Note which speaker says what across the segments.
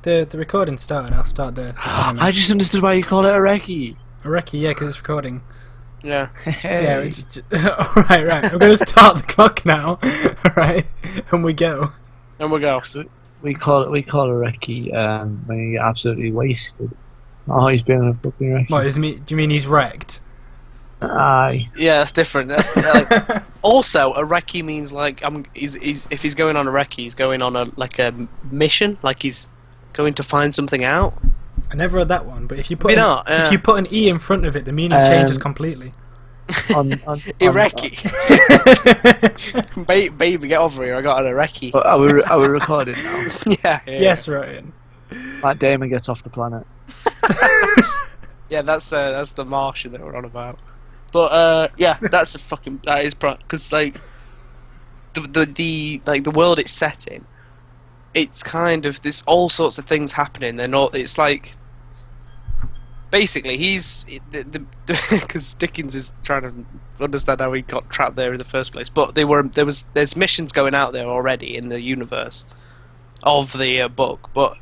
Speaker 1: the recording started. I'll start the timer.
Speaker 2: I just understood why you call it a recce.
Speaker 1: A recce, yeah, because it's recording.
Speaker 3: Yeah.
Speaker 1: Yeah, we just right. I'm going to start the clock now. Alright, and we go.
Speaker 3: And we go.
Speaker 2: So we call a recce when you get absolutely wasted. Oh, he's being a fucking recce.
Speaker 1: What, do you mean he's wrecked?
Speaker 2: Aye.
Speaker 3: Yeah, that's different. That's like, also, a recce means like if he's going on a recce, he's going on a mission, like he's going to find something out.
Speaker 1: I never heard that one, but if you put
Speaker 3: if
Speaker 1: you put an E in front of it, the meaning changes completely.
Speaker 3: Iraqi. Baby, get over here! I got an Iraqi.
Speaker 2: Are we recording now?
Speaker 3: Yeah.
Speaker 1: Yes, Ryan.
Speaker 2: Matt Damon gets off the planet.
Speaker 3: Yeah, that's the Martian that we're on about. But yeah, that is because like the world it's set in. It's kind of there's all sorts of things happening. They're not. It's like basically he's because Dickens is trying to understand how he got trapped there in the first place. But there's missions going out there already in the universe of the book. But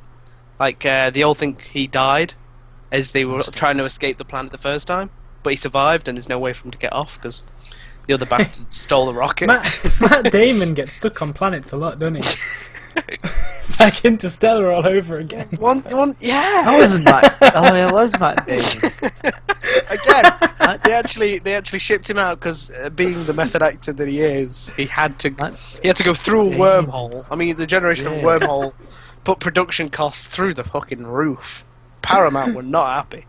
Speaker 3: like they all think he died as they were trying to escape the planet the first time. But he survived, and there's no way for him to get off because the other bastard stole the rocket.
Speaker 1: Matt Damon gets stuck on planets a lot, doesn't he? It's like Interstellar all over again.
Speaker 3: One, yeah.
Speaker 2: That wasn't Matt. Oh, it was Matt Damon.
Speaker 3: Again, they actually shipped him out because, being the method actor that he is, he had to go through a wormhole. I mean, the generation of wormhole put production costs through the fucking roof. Paramount were not happy.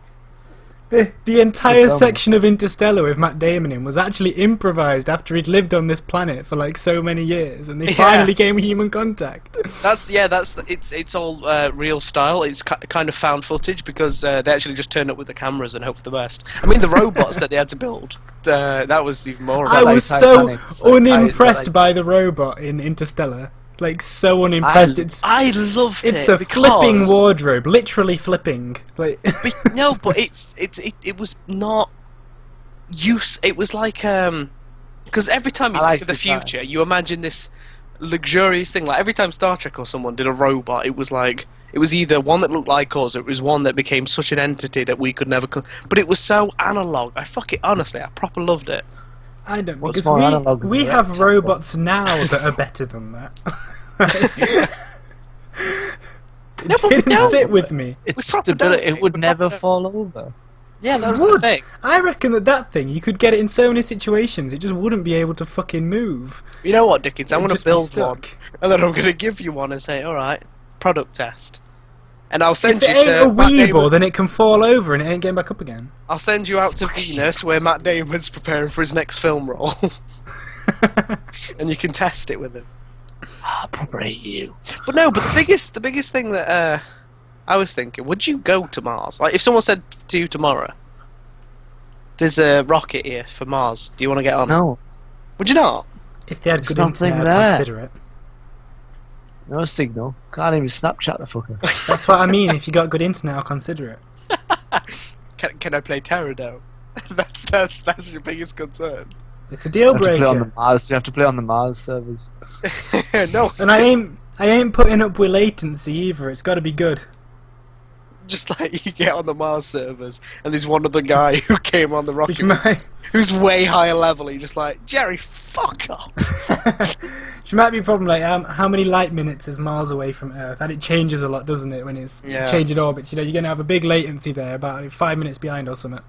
Speaker 1: The entire section of Interstellar with Matt Damon in was actually improvised after he'd lived on this planet for like so many years, and they finally came human contact.
Speaker 3: It's all real style. It's kind of found footage because they actually just turned up with the cameras and hope for the best. I mean, the robots that they had to build, that was even more.
Speaker 1: I was so unimpressed by the robot in Interstellar. Like, so unimpressed.
Speaker 3: I loved it.
Speaker 1: It's a flipping wardrobe, literally flipping. Like,
Speaker 3: no, but it was not use. It was like because every time you think of the future, you imagine this luxurious thing. Like every time Star Trek or someone did a robot, it was either one that looked like us, or it was one that became such an entity that we could never. But it was so analog. Honestly, I proper loved it.
Speaker 1: I don't know, because we have robots now that are better than that. It didn't sit with me.
Speaker 2: It's stability. It would never fall over.
Speaker 3: Yeah, that was the thing.
Speaker 1: I reckon that thing, you could get it in so many situations, it just wouldn't be able to fucking move.
Speaker 3: You know what, Dickens? I'm going to build one, and then I'm going to give you one and say, alright, product test. And I'll send you to...
Speaker 1: If it ain't a Weeble, then it can fall over and it ain't getting back up again.
Speaker 3: I'll send you out to Venus, where Matt Damon's preparing for his next film role. And you can test it with him.
Speaker 2: Probably you.
Speaker 3: But no, but the biggest thing that I was thinking, would you go to Mars? Like, if someone said to you tomorrow, there's a rocket here for Mars, do you want to get on?
Speaker 2: No.
Speaker 3: Would you not?
Speaker 1: If they had good internet, I'd consider it.
Speaker 2: No signal. Can't even Snapchat the fucker.
Speaker 1: That's what I mean. If you got good internet, I'll consider it.
Speaker 3: Can I play Pterodome? That's your biggest concern.
Speaker 1: It's a deal breaker.
Speaker 2: You have to play on the Mars servers.
Speaker 3: No.
Speaker 1: And I ain't putting up with latency either. It's got to be good.
Speaker 3: Just like you get on the Mars servers, and there's one other guy who came on the rocket who's way higher level. You're just like, Jerry, fuck off.
Speaker 1: Which might be a problem. Like, how many light minutes is Mars away from Earth? And it changes a lot, doesn't it, when it's changing orbits? You know, you're going to have a big latency there, about 5 minutes behind or something.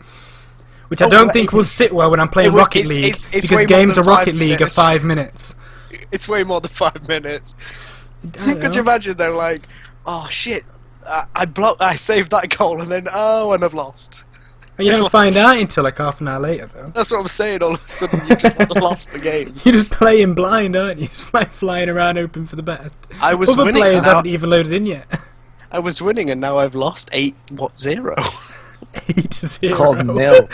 Speaker 1: Which I don't think will sit well when I'm playing Rocket League, because games of Rocket League are 5 minutes.
Speaker 3: It's way more than 5 minutes. Could you imagine though, like, oh shit, I saved that goal, and then and I've lost.
Speaker 1: You don't find out until like half an hour later, though.
Speaker 3: That's what I'm saying. All of a sudden, you just lost the game.
Speaker 1: You're just playing blind, aren't you? Just like flying around hoping for the best.
Speaker 3: I was
Speaker 1: Other
Speaker 3: winning.
Speaker 1: Players haven't even loaded in yet.
Speaker 3: I was winning, and now I've lost 8-0.
Speaker 1: 8-0.
Speaker 2: Called nil.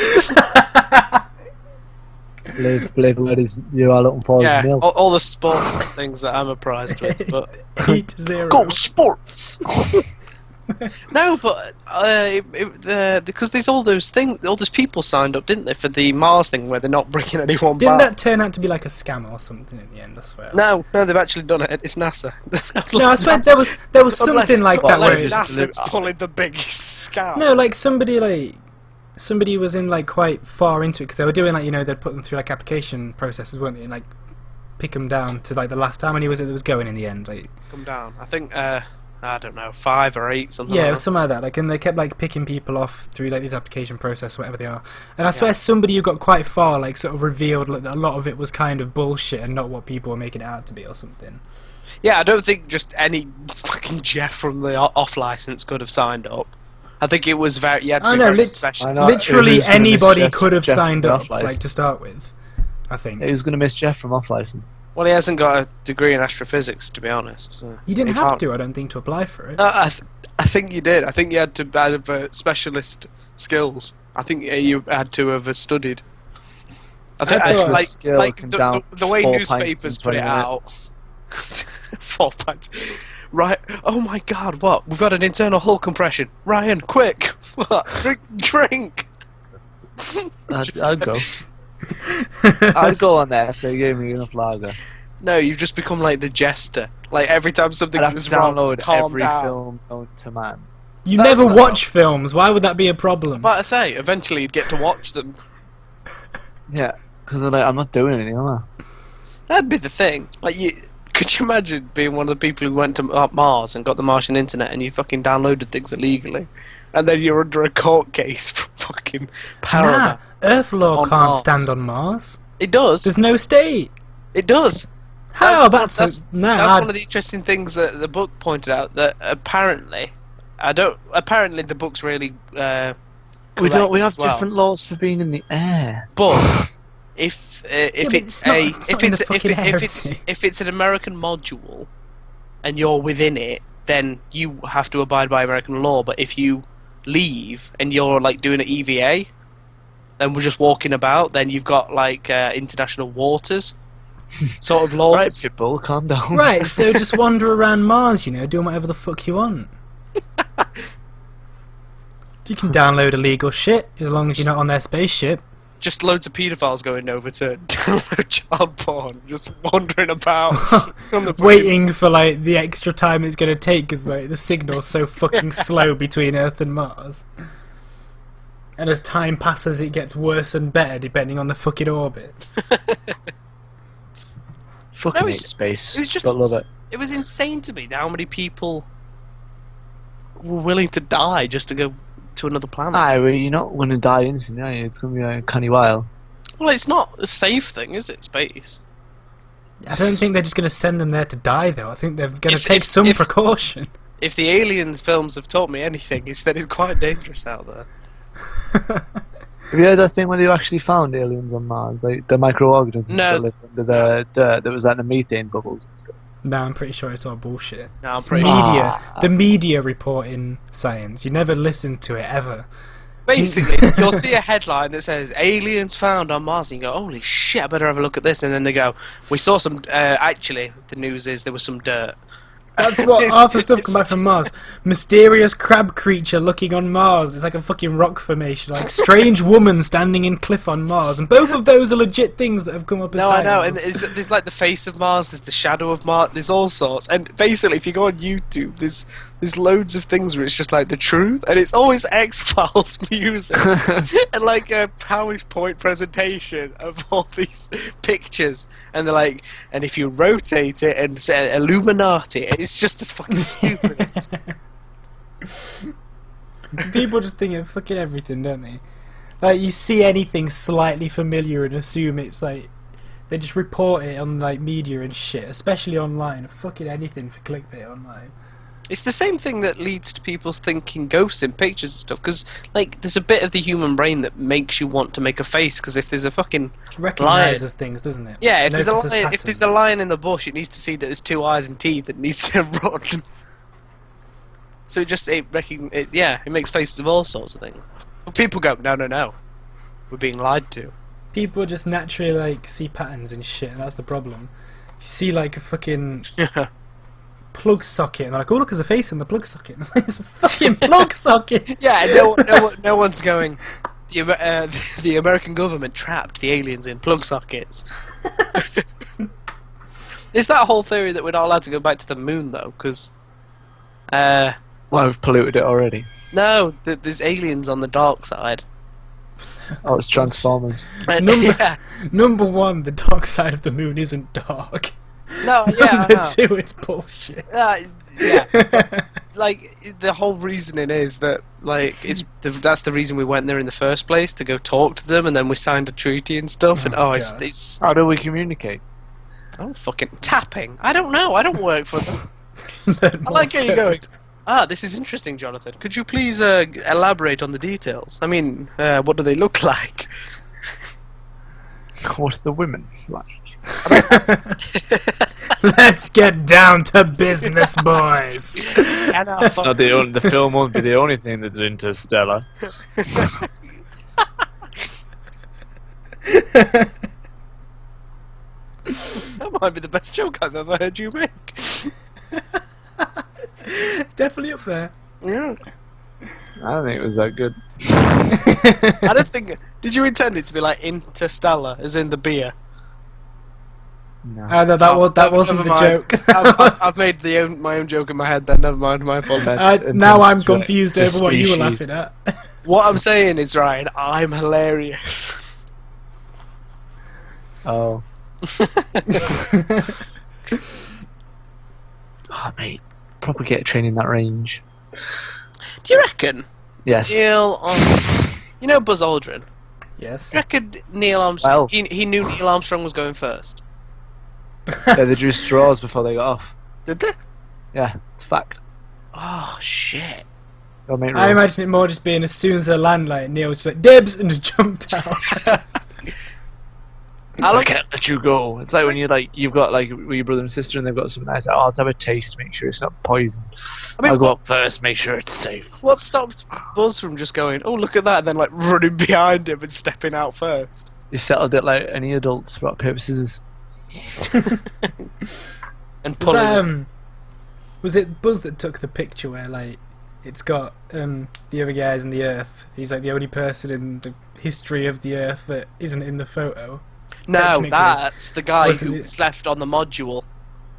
Speaker 2: Believe what is you are looking for is nil.
Speaker 3: All the sports things that I'm apprised with, but
Speaker 1: 8-0.
Speaker 2: Go sports.
Speaker 3: No, but because there's all those people signed up, didn't they, for the Mars thing where they're not bringing anyone
Speaker 1: Didn't
Speaker 3: back?
Speaker 1: that turn out to be like a scam or something in the end? I swear.
Speaker 3: No, they've actually done it. It's NASA.
Speaker 1: No, I swear there was something like that where
Speaker 3: Unless
Speaker 1: it,
Speaker 3: NASA's pulling the biggest scam.
Speaker 1: no, like somebody was in like quite far into it because they were doing like they'd put them through like application processes, weren't they, and like pick them down to like the last. How many was it that was going in the end? Like
Speaker 3: Come down. I think I don't know, 5 or 8, something.
Speaker 1: yeah,
Speaker 3: like
Speaker 1: it was
Speaker 3: that.
Speaker 1: something like that. Like, and they kept like picking people off through like these application process, whatever they are. And I swear, somebody who got quite far, like, sort of revealed like, that a lot of it was kind of bullshit and not what people were making it out to be, or something.
Speaker 3: Yeah, I don't think just any fucking Jeff from the off license could have signed up. I think it was very. You had to be very special.
Speaker 2: I know.
Speaker 1: Literally
Speaker 2: Who's gonna miss
Speaker 1: anybody
Speaker 2: Jeff-
Speaker 1: could have
Speaker 2: Jeff
Speaker 1: signed
Speaker 2: from
Speaker 1: up,
Speaker 2: off-license?
Speaker 1: like, to start with. I think
Speaker 2: Who's going to miss Jeff from off license?
Speaker 3: Well, he hasn't got a degree in astrophysics, to be honest. So
Speaker 1: you didn't
Speaker 3: he
Speaker 1: have
Speaker 3: can't-
Speaker 1: to, I don't think, to apply for it.
Speaker 3: I think you did. I think you had to have specialist skills. I think you had to have studied. I think
Speaker 1: thought-
Speaker 3: like
Speaker 2: Can down
Speaker 3: the way
Speaker 2: 4 pints
Speaker 3: newspapers
Speaker 2: in
Speaker 3: put it
Speaker 2: 20
Speaker 3: out.
Speaker 2: minutes.
Speaker 3: 4 pints. Right. Oh my God! What? We've got an internal hull compression. Ryan, quick! What? Drink.
Speaker 2: I'd go. I'd go on there if they gave me enough lager.
Speaker 3: No, you've just become like the jester. Like every time something
Speaker 2: I'd have
Speaker 3: goes
Speaker 2: to
Speaker 3: wrong,
Speaker 2: download
Speaker 3: calm
Speaker 2: every
Speaker 3: down.
Speaker 2: film known to man.
Speaker 1: You
Speaker 3: That's
Speaker 1: never
Speaker 3: not-
Speaker 1: watch films. Why would that be a problem?
Speaker 3: But I say, eventually you'd get to watch them.
Speaker 2: Yeah, because I'm not doing anything, am I?
Speaker 3: That'd be the thing. Like, could you imagine being one of the people who went to Mars and got the Martian internet and you fucking downloaded things illegally, and then you're under a court case for fucking
Speaker 1: Nah,
Speaker 3: Paramount?
Speaker 1: Earth law
Speaker 3: On
Speaker 1: can't
Speaker 3: Mars.
Speaker 1: stand on Mars.
Speaker 3: It does.
Speaker 1: There's no state.
Speaker 3: It does.
Speaker 1: How?
Speaker 3: That's
Speaker 1: That's
Speaker 3: one of the interesting things that the book pointed out. That apparently, Apparently, the book's really.
Speaker 2: We have
Speaker 3: correct as well.
Speaker 2: different laws for being in the air.
Speaker 3: But if
Speaker 1: but
Speaker 3: it's
Speaker 1: it's not- it's not in the fucking air, is it?
Speaker 3: if it's an American module and you're within it, then you have to abide by American law. But if you leave and you're like doing an EVA, and we're just walking about, then you've got like international waters sort of laws.
Speaker 2: Right, people, calm down.
Speaker 1: Right, so just wander around Mars, doing whatever the fuck you want. You can download illegal shit as long as you're not on their spaceship.
Speaker 3: Just loads of paedophiles going over to download child porn, just wandering about on the
Speaker 1: Waiting for like the extra time it's going to take because like the signal's so fucking slow between Earth and Mars. And as time passes, it gets worse and better depending on the fucking orbits.
Speaker 2: Fucking
Speaker 3: No,
Speaker 2: hate
Speaker 3: it's-
Speaker 2: space.
Speaker 3: It was just.
Speaker 2: But love it.
Speaker 3: It was insane to me how many people were willing to die just to go to another planet.
Speaker 2: Aye, well, you're not going to die instantly, are you? It's going to be like a canny while.
Speaker 3: Well, it's not a safe thing, is it? Space.
Speaker 1: I don't think they're just going to send them there to die, though. I think they're going to
Speaker 3: If-
Speaker 1: take
Speaker 3: if-
Speaker 1: some
Speaker 3: if-
Speaker 1: precaution.
Speaker 3: If the Aliens films have taught me anything, it's that it's quite dangerous out there.
Speaker 2: Have you heard that thing when they actually found aliens on Mars? Like the microorganisms
Speaker 3: No.
Speaker 2: that lived under the dirt, there was like the methane bubbles and stuff.
Speaker 1: No, I'm pretty sure it's all bullshit.
Speaker 3: No, I'm
Speaker 1: It's
Speaker 3: pretty
Speaker 1: media.
Speaker 3: sure.
Speaker 1: The media reporting science. You never listen to it, ever.
Speaker 3: Basically, you'll see a headline that says "Aliens found on Mars," and you go, "Holy shit! I better have a look at this." And then they go, "We saw some." Actually, the news is there was some dirt.
Speaker 1: That's what
Speaker 3: It's-
Speaker 1: half the stuff
Speaker 3: it's-
Speaker 1: come back from Mars. Mysterious crab creature looking on Mars. It's like a fucking rock formation. Like strange woman standing in cliff on Mars. And both of those are legit things that have come up as
Speaker 3: No, I know, and
Speaker 1: titles.
Speaker 3: there's like the face of Mars, there's the shadow of Mars, there's all sorts. And basically, if you go on YouTube, there's loads of things where it's just like the truth, and it's always X-Files music and like a PowerPoint presentation of all these pictures, and they're like, and if you rotate it and say Illuminati, it's just the fucking stupidest.
Speaker 1: People just think of fucking everything, don't they? Like you see anything slightly familiar and assume it's like they just report it on like media and shit, especially online. Fucking anything for clickbait online.
Speaker 3: It's the same thing that leads to people thinking ghosts in pictures and stuff, because like there's a bit of the human brain that makes you want to make a face, because if there's a fucking
Speaker 1: Recognises things, doesn't it?
Speaker 3: yeah, if there's
Speaker 1: Notices
Speaker 3: a
Speaker 1: patterns.
Speaker 3: lion in the bush, it needs to see that there's 2 eyes and teeth. It needs to run. So it makes faces of all sorts of things. But people go, no, we're being lied to.
Speaker 1: People just naturally like see patterns and shit, and that's the problem. You see like a fucking plug socket, and they're like, oh look, there's a face in the plug socket. It's like, it's a fucking plug socket.
Speaker 3: Yeah, no one's going. The American government trapped the aliens in plug sockets. Is that whole theory that we're not allowed to go back to the moon though? Because
Speaker 2: well, we've polluted it already.
Speaker 3: no, there's aliens on the dark side.
Speaker 2: Oh, it's Transformers.
Speaker 1: Number one, the dark side of the moon isn't dark.
Speaker 3: No, yeah.
Speaker 1: Number two, it's bullshit.
Speaker 3: Yeah. Like the whole reasoning is that like that's the reason we went there in the first place, to go talk to them, and then we signed a treaty and stuff. It's
Speaker 2: How do we communicate?
Speaker 3: oh fucking tapping. I don't know. I don't work for them. I like how
Speaker 1: Morse
Speaker 3: you're going.
Speaker 1: code.
Speaker 3: This is interesting, Jonathan. Could you please elaborate on the details? I mean, what do they look like?
Speaker 2: What are the women like?
Speaker 1: Let's get down to business, boys.
Speaker 2: It's not the film won't be the only thing that's interstellar.
Speaker 3: That might be the best joke I've ever heard you make.
Speaker 1: Definitely up there.
Speaker 3: Yeah.
Speaker 2: I don't think it was that good.
Speaker 3: I don't think. Did you intend it to be like interstellar, as in the beer?
Speaker 2: No.
Speaker 1: No, that wasn't
Speaker 3: never
Speaker 1: the
Speaker 3: mind.
Speaker 1: joke.
Speaker 3: I've made my own joke in my head. Then never mind. My apologies.
Speaker 1: Now I'm confused over what you were laughing at.
Speaker 3: What I'm saying is, Ryan, I'm hilarious.
Speaker 2: Oh. Oh, mate. Proper get a train in that range.
Speaker 3: Do you reckon
Speaker 2: Yes.
Speaker 3: Neil Armstrong... You know Buzz Aldrin?
Speaker 1: Yes.
Speaker 3: Do you reckon Neil Armstrong...
Speaker 2: Well.
Speaker 3: He knew Neil Armstrong was going first?
Speaker 2: Yeah, they drew straws before they got off.
Speaker 3: Did they?
Speaker 2: Yeah, it's a fact.
Speaker 3: Oh, shit.
Speaker 2: Don't make
Speaker 1: I
Speaker 2: rules.
Speaker 1: imagine it more just being as soon as they land, like Neil was just like dibs and just jumped out.
Speaker 2: I can't let you go. It's like when you've got like with your brother and sister and they've got something nice. Like, oh, let's have a taste, make sure it's not poison.
Speaker 3: I mean,
Speaker 2: I'll go up first, make sure it's safe.
Speaker 3: What stopped Buzz from just going, oh, look at that, and then like running behind him and stepping out first?
Speaker 2: You settled it like any adults, rock, paper, scissors.
Speaker 3: And pulling.
Speaker 1: Was it Buzz that took the picture where like it's got the other guys in the Earth? He's like the only person in the history of the Earth that isn't in the photo.
Speaker 3: No, that's the guy
Speaker 1: Wasn't
Speaker 3: who
Speaker 1: it?
Speaker 3: was left on the module.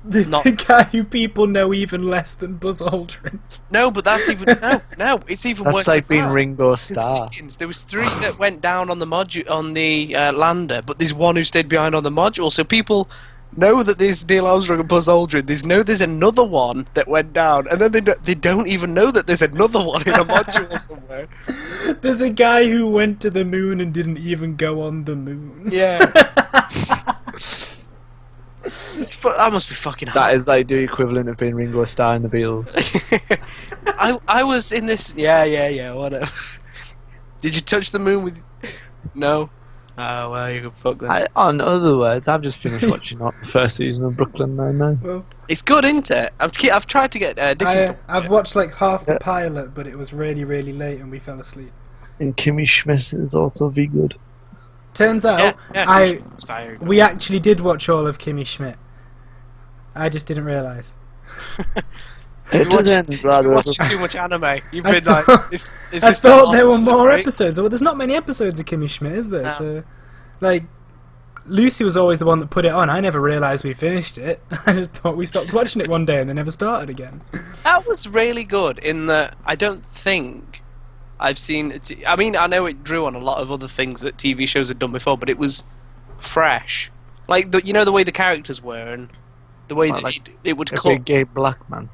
Speaker 1: The guy who people know even less than Buzz Aldrin.
Speaker 3: No, but that's even no. It's even
Speaker 2: That's
Speaker 3: worse.
Speaker 2: like
Speaker 3: than
Speaker 2: being
Speaker 3: that.
Speaker 2: Ringo
Speaker 3: There's
Speaker 2: Starr.
Speaker 3: Dickens. There was 3 that went down on the lander, but there's 1 who stayed behind on the module. So people know that there's Neil Armstrong and Buzz Aldrin. There's another one that went down, and then they don't even know that there's another one in a module somewhere.
Speaker 1: There's a guy who went to the moon and didn't even go on the moon.
Speaker 3: Yeah. That must be fucking hard.
Speaker 2: That is like the equivalent of being Ringo Starr in the Beatles.
Speaker 3: I was in this. Yeah. Whatever. Did you touch the moon with? No. Oh well, you can fuck that.
Speaker 2: On other words, I've just finished watching the first season of Brooklyn Nine-Nine.
Speaker 1: Well,
Speaker 3: It's good, isn't it? I've tried to get Dickens.
Speaker 1: I've watched like half the pilot, but it was really, really late and we fell asleep.
Speaker 2: And Kimmy Schmidt is also very good.
Speaker 1: Turns out,
Speaker 3: it's fire.
Speaker 1: we actually did watch all of Kimmy Schmidt. I just didn't realise.
Speaker 2: It does end rather.
Speaker 3: You're watching too much anime. You've
Speaker 1: I
Speaker 3: been
Speaker 1: thought-
Speaker 3: like, is
Speaker 1: I
Speaker 3: this
Speaker 1: thought
Speaker 3: the
Speaker 1: there were
Speaker 3: last
Speaker 1: more
Speaker 3: season?
Speaker 1: episodes. Well, there's not many episodes of Kimmy Schmidt, is there?
Speaker 3: No.
Speaker 1: So, like, Lucy was always the one that put it on. I never realised we finished it. I just thought we stopped watching it one day and then never started again.
Speaker 3: That was really good. In that, I don't think I've seen. I mean, I know it drew on a lot of other things that TV shows had done before, but it was fresh. Like the way the characters were and the way
Speaker 2: Well,
Speaker 3: that
Speaker 2: like
Speaker 3: it would
Speaker 2: A
Speaker 3: cut.
Speaker 2: big gay black man.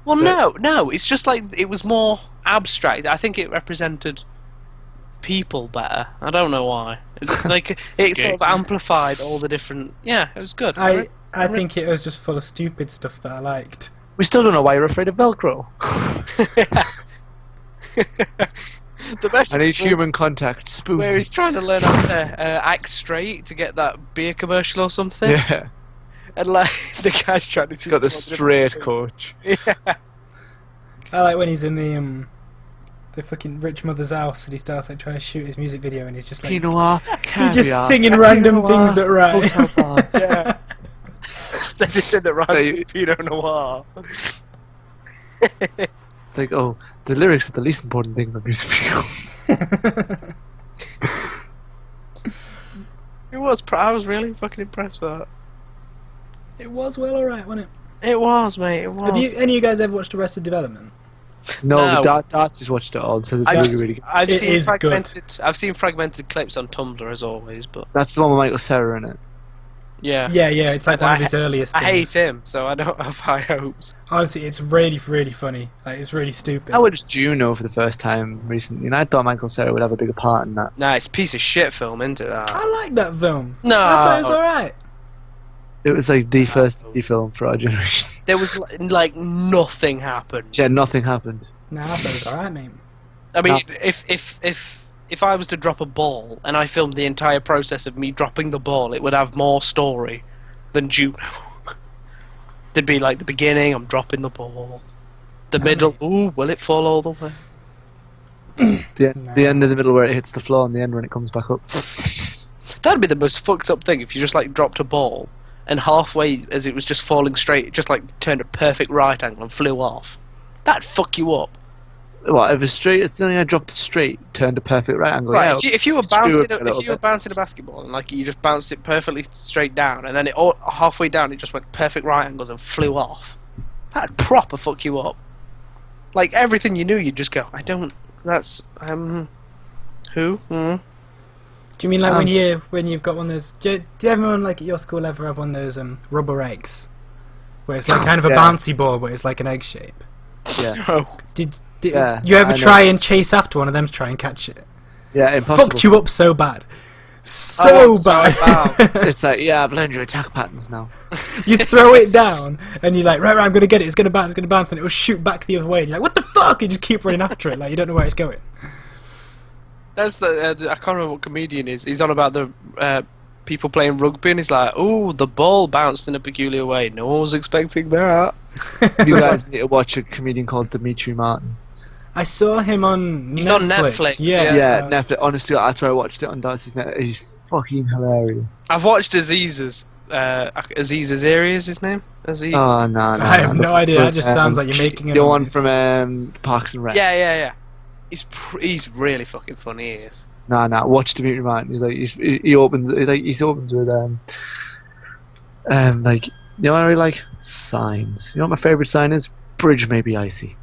Speaker 3: Well, no. It's just like it was more abstract. I think it represented people better. I don't know why. Like it sort of amplified all the different. Yeah, it was good.
Speaker 1: I think it was just full of stupid stuff that I liked.
Speaker 2: We still don't know why you're afraid of Velcro.
Speaker 3: The best
Speaker 2: I need
Speaker 3: was
Speaker 2: human contact. Spoon.
Speaker 3: where he's trying to learn how to act straight to get that beer commercial or something.
Speaker 2: Yeah.
Speaker 3: And like the guy's trying to.
Speaker 2: He's got the straight coach.
Speaker 3: Yeah.
Speaker 1: I like when he's in the fucking rich mother's house and he starts like trying to shoot his music video and he's just like
Speaker 2: Pinot Noir,
Speaker 1: he's just
Speaker 2: caviar,
Speaker 1: singing
Speaker 2: Pinot
Speaker 1: random
Speaker 2: Noir,
Speaker 1: things that rhyme.
Speaker 2: hotel bar.
Speaker 3: Yeah. Just anything that rhymes with Pinot Noir.
Speaker 2: It's like, oh, the lyrics are the least important thing in the music video.
Speaker 3: It was. I was really fucking impressed with that.
Speaker 1: It was well alright, wasn't it?
Speaker 3: It was, mate. It was.
Speaker 1: Have any of you guys ever watched Arrested Development?
Speaker 2: No, Darcy's watched it all, so it's really good.
Speaker 3: I've seen fragmented clips on Tumblr as always, but
Speaker 2: That's the one with Michael Cera in it.
Speaker 3: yeah,
Speaker 1: It's like one of his earliest
Speaker 3: I
Speaker 1: things.
Speaker 3: hate him, so I don't have high hopes.
Speaker 1: Honestly, it's really, really funny. Like, it's really stupid.
Speaker 2: I watched Juno for the first time recently, and I thought Michael Cera would have a bigger part in that.
Speaker 3: Nah, it's a piece of shit film, isn't it? That?
Speaker 1: I like that film.
Speaker 3: No.
Speaker 1: I thought it was alright.
Speaker 2: It was like the first indie film for our generation.
Speaker 3: There was like nothing happened.
Speaker 2: Yeah, nothing happened.
Speaker 1: Nah, I thought it was alright, mate.
Speaker 3: I mean, if I was to drop a ball and I filmed the entire process of me dropping the ball, it would have more story than Juno. There'd be like the beginning, I'm dropping the ball. The middle, ooh, will it fall all the way?
Speaker 2: The end of the middle where it hits the floor, and the end when it comes back up.
Speaker 3: That'd be the most fucked up thing if you just like dropped a ball and halfway as it was just falling straight, it just like turned a perfect right angle and flew off. That'd fuck you up.
Speaker 2: What, if it's straight, it's something I dropped straight, turned a perfect right angle.
Speaker 3: Right,
Speaker 2: Yeah,
Speaker 3: if you were bouncing a basketball and like you just bounced it perfectly straight down and then halfway down it just went perfect right angles and flew off, that'd proper fuck you up. Like everything you knew, you'd just go, that's who?
Speaker 1: Do you mean like when you've got one of those? Do everyone like at your school ever have one of those rubber eggs, where it's like kind of a bouncy ball, but it's like an egg shape?
Speaker 2: Yeah.
Speaker 3: No.
Speaker 1: Did you ever try and chase after one of them to try and catch it?
Speaker 2: Yeah, impossible.
Speaker 1: Fucked you up so bad. So bad.
Speaker 2: It's like, yeah, I've learned your attack patterns now.
Speaker 1: You throw it down, and you're like, right, I'm gonna get it. It's gonna bounce, and it will shoot back the other way. And you're like, what the fuck? You just keep running after it, like you don't know where it's going.
Speaker 3: That's I can't remember what comedian is. He's on about the people playing rugby, and he's like, "Ooh, the ball bounced in a peculiar way. No one was expecting that."
Speaker 2: You guys need to watch a comedian called Dimitri Martin.
Speaker 1: I saw him on
Speaker 3: He's
Speaker 1: Netflix.
Speaker 3: on Netflix,
Speaker 2: Yeah, Netflix. Honestly, that's where I watched it on Darcy's Net. He's fucking hilarious.
Speaker 3: I've watched Aziz's. Aziz Ansari is his name? Aziz.
Speaker 2: Oh, no.
Speaker 1: I have no idea. That just sounds like you're making a
Speaker 2: the one
Speaker 1: noise.
Speaker 2: from Parks and Rec.
Speaker 3: Yeah. He's really fucking funny. He is.
Speaker 2: Nah. Watch Dimitri Martin. He's like he opens with like, you know what I really like? Signs. You know what my favourite sign is? Bridge may be icy.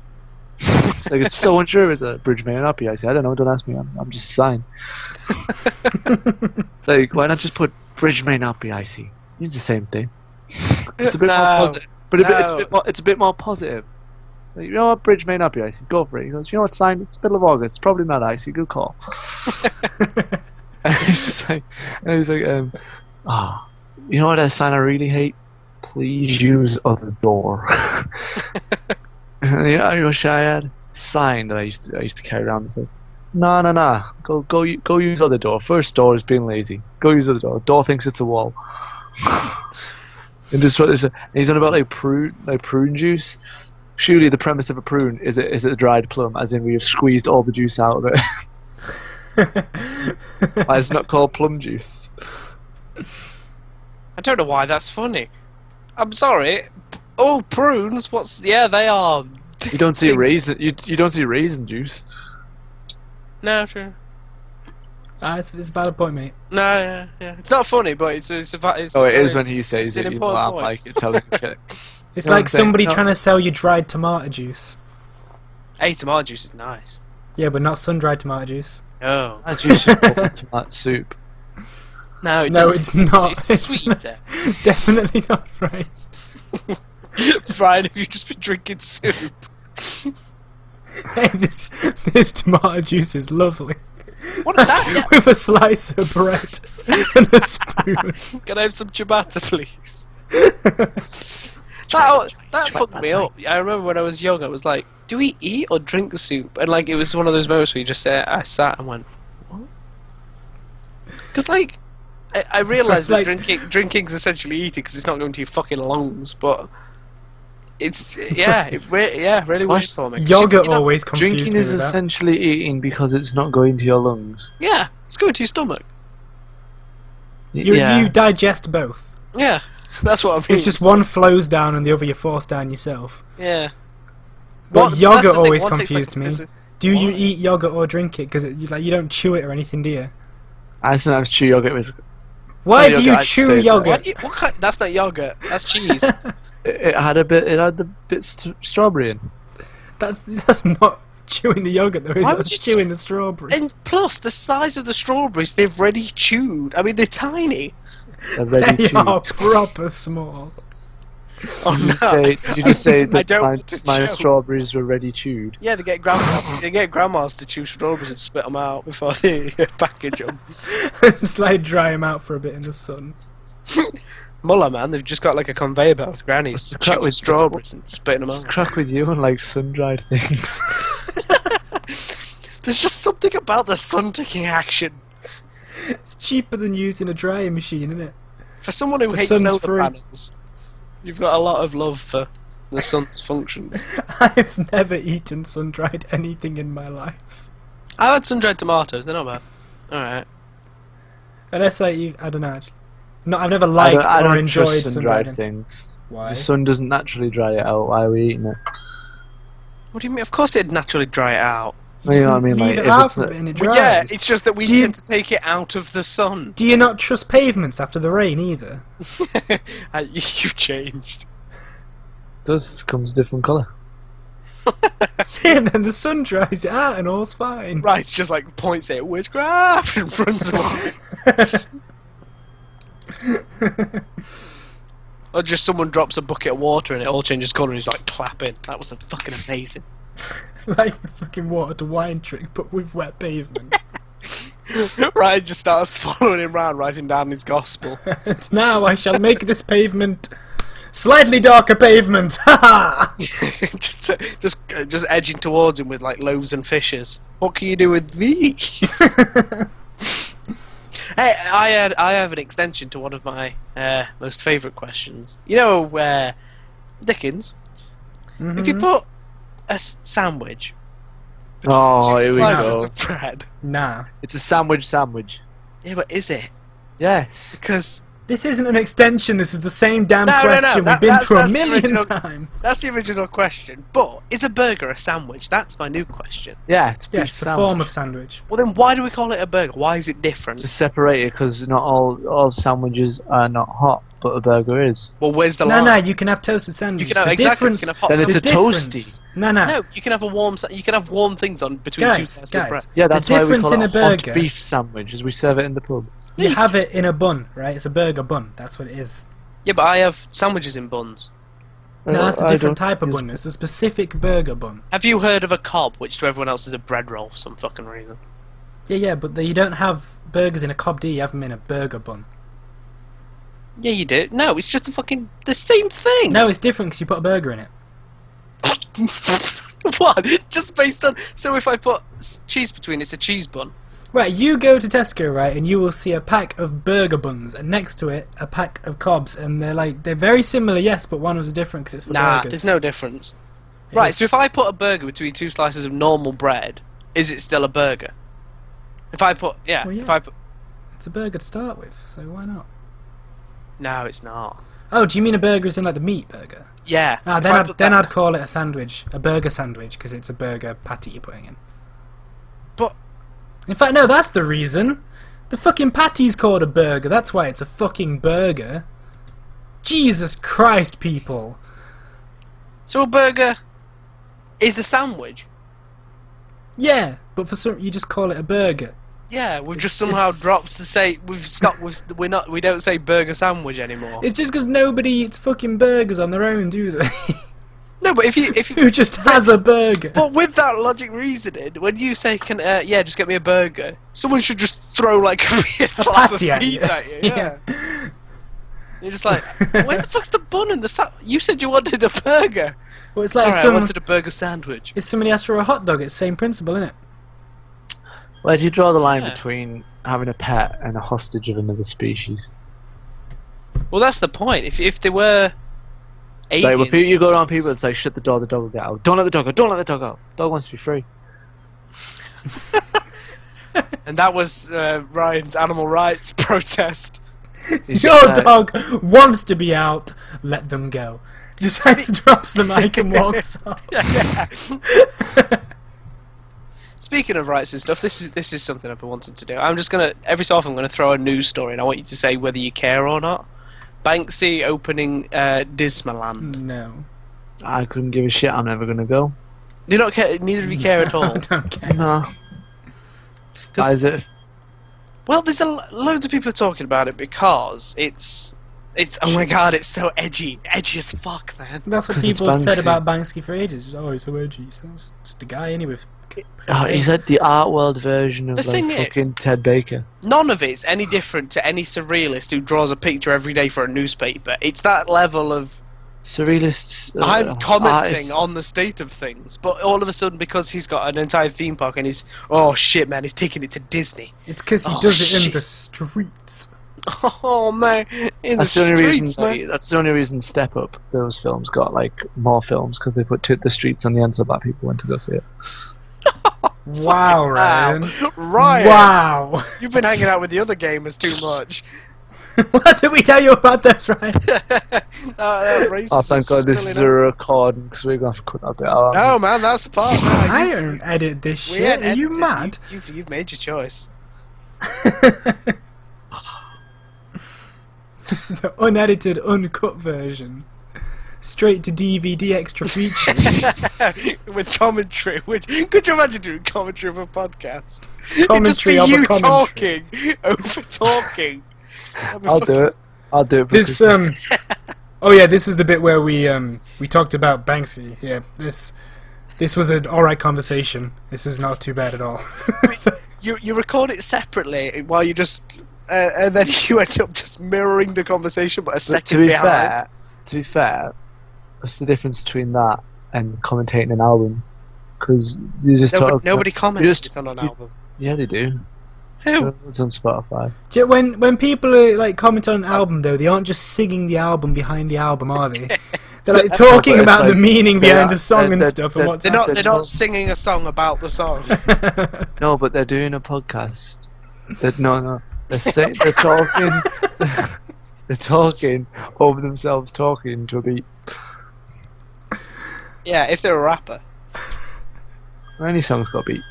Speaker 2: It's like, it's so unsure. It's a bridge may not be icy. I don't know. Don't ask me. I'm just a sign. It's like, why not just put bridge may not be icy? It's the same thing. It's a bit more positive, but it's a bit more positive. So, you know what? Bridge may not be icy. Go for it. He goes, you know what? Sign. It's middle of August. It's probably not icy. Good call. And he's like, you know what? A sign I really hate. Please use other door. Yeah, I wish I had sign that I used to carry around that says, no, go use other door. First door is being lazy. Go use other door. Door thinks it's a wall. And just what there's he's on about like prune juice. Surely the premise of a prune is a dried plum, as in we have squeezed all the juice out of it. Why it's not called plum juice?
Speaker 3: I don't know why that's funny. I'm sorry. Oh, prunes. They are.
Speaker 2: You don't see raisin. You don't see raisin juice.
Speaker 3: No, true.
Speaker 1: It's a valid point, mate.
Speaker 3: No, yeah. It's not funny, but it's
Speaker 2: it is when he says it. You laugh like you're telling a shit.
Speaker 1: It's like somebody trying to sell you dried tomato juice.
Speaker 3: Hey, tomato juice is nice.
Speaker 1: Yeah, but not sun-dried tomato juice.
Speaker 3: Oh.
Speaker 2: That juice is called tomato soup.
Speaker 3: No,
Speaker 1: it's not.
Speaker 3: It's sweeter.
Speaker 1: Definitely not right.
Speaker 3: Brian, have you just been drinking soup?
Speaker 1: Hey, this tomato juice is lovely.
Speaker 3: What is that?
Speaker 1: With a slice of bread and a spoon.
Speaker 3: Can I have some ciabatta, please? That fucked me up. I remember when I was young, I was like, do we eat or drink soup? And like, it was one of those moments where you just say, I sat and went, what? Because like, I realised that drinking's essentially eating because it's not going to your fucking lungs, but it's really weird for me.
Speaker 1: Yogurt always confused
Speaker 2: drinking
Speaker 1: me
Speaker 2: is
Speaker 1: with that.
Speaker 2: essentially eating because it's not going to your lungs.
Speaker 3: Yeah, it's going to your stomach.
Speaker 1: You digest both.
Speaker 3: Yeah. That's what I mean.
Speaker 1: It's just one flows down and the other you force down yourself.
Speaker 3: Yeah.
Speaker 1: But
Speaker 3: That's
Speaker 1: yogurt
Speaker 3: the thing,
Speaker 1: always
Speaker 3: one takes,
Speaker 1: confused
Speaker 3: like,
Speaker 1: me. Do you eat yogurt or drink it? Because you don't chew it or anything, do you?
Speaker 2: I sometimes chew yogurt with.
Speaker 1: Why do
Speaker 2: yogurt,
Speaker 1: you
Speaker 2: I'd
Speaker 1: chew
Speaker 2: say that.
Speaker 1: yogurt?
Speaker 3: What kind? That's not yogurt. That's cheese.
Speaker 2: It had the bits of strawberry in.
Speaker 1: That's not chewing the yogurt though, is
Speaker 3: Why
Speaker 1: it?
Speaker 3: would
Speaker 1: That's
Speaker 3: you
Speaker 1: chewing the strawberry.
Speaker 3: And plus, the size of the strawberries, they've already chewed. I mean, they're tiny.
Speaker 2: They're ready
Speaker 1: They
Speaker 2: chewed.
Speaker 1: are proper small.
Speaker 3: Oh,
Speaker 2: Did you just say
Speaker 3: I
Speaker 2: that
Speaker 3: don't want to
Speaker 2: my
Speaker 3: chew.
Speaker 2: strawberries were ready chewed?
Speaker 3: Yeah, they get grandmas to chew strawberries and spit them out before they package them.
Speaker 1: Just like dry them out for a bit in the sun.
Speaker 3: Muller, man, they've just got like a conveyor belt of grannies
Speaker 2: What's the crack
Speaker 3: chewing
Speaker 2: with
Speaker 3: strawberries and spitting them
Speaker 2: What's the
Speaker 3: out.
Speaker 2: crack with you and like sun-dried things?
Speaker 3: There's just something about the sun taking action.
Speaker 1: It's cheaper than using a drying machine, isn't it?
Speaker 3: For someone who
Speaker 1: The
Speaker 3: hates
Speaker 1: sun's
Speaker 3: solar
Speaker 1: free.
Speaker 3: panels, you've got a lot of love for the sun's functions.
Speaker 1: I've never eaten sun-dried anything in my life.
Speaker 3: I had sun-dried tomatoes, they're not bad. Alright.
Speaker 1: Unless I don't know. No, I've never liked
Speaker 2: I
Speaker 1: or
Speaker 2: don't
Speaker 1: enjoyed
Speaker 2: trust
Speaker 1: sun-dried
Speaker 2: sun-dried things.
Speaker 1: Why?
Speaker 2: The sun doesn't naturally dry it out. Why are we eating it?
Speaker 3: What do you mean? Of course it'd naturally dry it out.
Speaker 2: Well, you know what I mean?
Speaker 1: Leave
Speaker 2: Like,
Speaker 1: it
Speaker 2: if
Speaker 1: out
Speaker 2: it's
Speaker 1: for a
Speaker 2: not,
Speaker 1: bit and it
Speaker 3: Well,
Speaker 1: dries.
Speaker 3: yeah, it's just that we
Speaker 1: Do you-
Speaker 3: tend to take it out of the sun.
Speaker 1: Do you not trust pavements after the rain either?
Speaker 3: You've changed.
Speaker 2: it does comes a different colour.
Speaker 1: Yeah, and then the sun dries it out and all's fine.
Speaker 3: Right, it's just like points at witchcraft and runs away. Or just someone drops a bucket of water and it all changes colour and he's like clapping. That was fucking amazing.
Speaker 1: Like the fucking water to wine trick, but with wet pavement.
Speaker 3: Ryan just starts following him round, writing down his gospel.
Speaker 1: And now I shall make this pavement slightly darker pavement. Ha ha!
Speaker 3: just edging towards him with like loaves and fishes. What can you do with these? Hey, I have an extension to one of my most favourite questions. You know, Dickens, if you put a sandwich between
Speaker 2: Oh,
Speaker 3: two
Speaker 2: here we
Speaker 3: slices
Speaker 2: go.
Speaker 3: of bread,
Speaker 1: Nah.
Speaker 2: It's a sandwich.
Speaker 3: yeah, but is it?
Speaker 2: Yes.
Speaker 3: Because
Speaker 1: This isn't an extension, this is the same damn
Speaker 3: No, no, no,
Speaker 1: question
Speaker 3: that-
Speaker 1: we've been
Speaker 3: that's-
Speaker 1: through a
Speaker 3: that's the
Speaker 1: million
Speaker 3: original-
Speaker 1: times.
Speaker 3: that's the original question. But is a burger a sandwich? That's my new question.
Speaker 2: Yeah, it's a
Speaker 1: Yeah,
Speaker 2: beef
Speaker 1: it's a
Speaker 2: sandwich.
Speaker 1: form of sandwich.
Speaker 3: Well, then why do we call it a burger? Why is it different?
Speaker 2: To separate it because not all sandwiches are not hot, but a burger is.
Speaker 3: Well, where's the
Speaker 1: No,
Speaker 3: line?
Speaker 1: no, you can have toasted sandwiches.
Speaker 3: You can have
Speaker 1: the
Speaker 3: exactly. You
Speaker 1: difference,
Speaker 3: can have hot.
Speaker 2: Then it's
Speaker 1: the
Speaker 2: a
Speaker 1: difference-
Speaker 2: toasty.
Speaker 1: No, no.
Speaker 3: No, you can have a warm. You can have warm things on between two
Speaker 1: Guys,
Speaker 3: slices of bread.
Speaker 1: guys,
Speaker 2: Yeah, that's
Speaker 1: the
Speaker 2: why we
Speaker 1: difference
Speaker 2: call
Speaker 1: in
Speaker 2: it
Speaker 1: a
Speaker 2: a hot
Speaker 1: burger,
Speaker 2: beef sandwich, as we serve it in the pub.
Speaker 1: you have it in a bun, right? It's a burger bun. That's what it is.
Speaker 3: Yeah, but I have sandwiches in buns.
Speaker 1: No, that's a
Speaker 2: I
Speaker 1: different
Speaker 2: don't
Speaker 1: type of
Speaker 2: use-
Speaker 1: bun. It's a specific burger bun.
Speaker 3: Have you heard of a cob, which to everyone else is a bread roll for some fucking reason?
Speaker 1: Yeah, but you don't have burgers in a cob, do you? You have them in a burger bun.
Speaker 3: Yeah, you do. No, it's just the same thing.
Speaker 1: No, it's different because you put a burger in it.
Speaker 3: What? Just based on. So if I put cheese between, it's a cheese bun.
Speaker 1: Right, you go to Tesco, right, and you will see a pack of burger buns, and next to it, a pack of cobs, and they're very similar, yes, but one was different because it's for
Speaker 3: Nah,
Speaker 1: burgers.
Speaker 3: there's no difference.
Speaker 1: It
Speaker 3: Right,
Speaker 1: is-
Speaker 3: so if I put a burger between two slices of normal bread, is it still a burger? If I put, yeah,
Speaker 1: Well, yeah.
Speaker 3: if I put,
Speaker 1: It's a burger to start with, so why not?
Speaker 3: no, it's not.
Speaker 1: Oh, do you mean a burger as in like the meat burger?
Speaker 3: Yeah.
Speaker 1: Ah,
Speaker 3: if
Speaker 1: then
Speaker 3: I
Speaker 1: I'd,
Speaker 3: put
Speaker 1: then
Speaker 3: that-
Speaker 1: I'd call it a sandwich, a burger sandwich, because it's a burger patty you're putting in.
Speaker 3: But
Speaker 1: In fact, no, that's the reason. The fucking patty's called a burger, that's why it's a fucking burger. Jesus Christ, people.
Speaker 3: so a burger is a sandwich.
Speaker 1: Yeah, but for some, you just call it a burger.
Speaker 3: Yeah, we've just somehow
Speaker 1: it's-
Speaker 3: dropped to say we've stopped. We don't say burger sandwich anymore.
Speaker 1: It's just because nobody eats fucking burgers on their own, do they?
Speaker 3: No, but if you
Speaker 1: Who just has a burger?
Speaker 3: but with that logic reasoning, when you say yeah, just get me a burger, someone should just throw like a slab of
Speaker 1: patty at
Speaker 3: meat
Speaker 1: you.
Speaker 3: at you. Yeah. You're just like, where the fuck's the bun and the You said you wanted a burger.
Speaker 1: Well, it's like
Speaker 3: Sorry, I wanted a burger sandwich.
Speaker 1: if somebody asks for a hot dog, it's the same principle, isn't it?
Speaker 2: Where do you draw the line
Speaker 3: Yeah.
Speaker 2: between having a pet and a hostage of another species?
Speaker 3: Well, that's the point. If they were
Speaker 2: So when
Speaker 3: aliens
Speaker 2: you go
Speaker 3: and
Speaker 2: around people and say, shut the door, the dog will get out. Don't let the dog out, don't let the dog out. Dog wants to be free.
Speaker 3: and that was Ryan's animal rights protest.
Speaker 1: Your dog wants to be out. Let them go. Just drops the mic and walks off.
Speaker 3: Speaking of rights and stuff, this is something I've been wanting to do. I'm just gonna every so often I'm gonna throw a news story, and I want you to say whether you care or not. Banksy opening Dismaland.
Speaker 1: No.
Speaker 2: I couldn't give a shit. I'm never gonna go.
Speaker 3: Do you not care? Neither of you care at all.
Speaker 1: I don't care.
Speaker 2: No. Why is it?
Speaker 3: Well, there's loads of people are talking about it because it's oh my god, it's so edgy as fuck, man.
Speaker 1: That's what
Speaker 2: 'Cause it's
Speaker 1: people have said
Speaker 2: Banksy.
Speaker 1: about Banksy for ages. Oh, he's so edgy. He's just a guy anyway.
Speaker 2: He's like the art world version of
Speaker 3: The thing
Speaker 2: like
Speaker 3: is-
Speaker 2: fucking Ted Baker.
Speaker 3: None of it's any different to any surrealist who draws a picture every day for a newspaper. It's that level of
Speaker 2: Surrealists.
Speaker 3: I'm commenting
Speaker 2: artists.
Speaker 3: on the state of things, but all of a sudden because he's got an entire theme park and he's oh shit, man, he's taking it to Disney.
Speaker 1: It's because he
Speaker 3: Oh,
Speaker 1: does it in
Speaker 3: shit.
Speaker 1: the streets.
Speaker 3: Oh man, in
Speaker 2: That's
Speaker 3: the
Speaker 2: the only
Speaker 3: streets,
Speaker 2: reason.
Speaker 3: man.
Speaker 2: That's the only reason Step Up those films got like more films because they put the streets on the end so black people went to go see it.
Speaker 1: Wow, Ryan.
Speaker 3: Ryan,
Speaker 1: Wow.
Speaker 3: you've been hanging out with the other gamers too much.
Speaker 1: What did we tell you about this, Ryan?
Speaker 3: Racism
Speaker 2: Oh, thank God this is a
Speaker 3: spilling over.
Speaker 2: recording because we're gonna have to cut that bit out.
Speaker 3: No, man, that's the part. Man.
Speaker 1: I don't edit this
Speaker 3: We
Speaker 1: shit.
Speaker 3: ain't
Speaker 1: Are you
Speaker 3: edited.
Speaker 1: mad?
Speaker 3: You've made your choice.
Speaker 1: This is the unedited, uncut version. Straight to DVD extra features.
Speaker 3: With commentary. Could you imagine doing commentary of a podcast? It'd just
Speaker 1: Commentary
Speaker 3: be
Speaker 1: of a
Speaker 3: you
Speaker 1: commentary.
Speaker 3: talking over talking.
Speaker 2: I'll do it. I'll do it. For
Speaker 1: This
Speaker 2: Christmas.
Speaker 1: oh yeah, this is the bit where we talked about Banksy. Yeah, this was an alright conversation. This is not too bad at all.
Speaker 3: You record it separately while you just and then you end up just mirroring the conversation, but a
Speaker 2: But
Speaker 3: second behind.
Speaker 2: to be fair, what's the difference between that and commentating an album? Because you just
Speaker 3: Nobody comments
Speaker 2: just-
Speaker 3: on an
Speaker 2: you-
Speaker 3: album.
Speaker 2: Yeah, they do.
Speaker 3: Who?
Speaker 2: It's on Spotify.
Speaker 1: when people are like comment on an album though, they aren't just singing the album behind the album, are they? They're like talking
Speaker 2: but it's
Speaker 1: about the
Speaker 2: like-
Speaker 1: meaning
Speaker 2: they're
Speaker 1: behind
Speaker 2: not-
Speaker 1: the song and
Speaker 2: they're-
Speaker 1: stuff
Speaker 2: they're-
Speaker 1: and what's
Speaker 3: They're not.
Speaker 1: happening.
Speaker 3: They're not singing a song about the song.
Speaker 2: No, but they're doing a podcast. No. They're talking. They're talking over themselves, talking to a beat.
Speaker 3: Yeah, if they're a rapper.
Speaker 2: Any song's got a beat.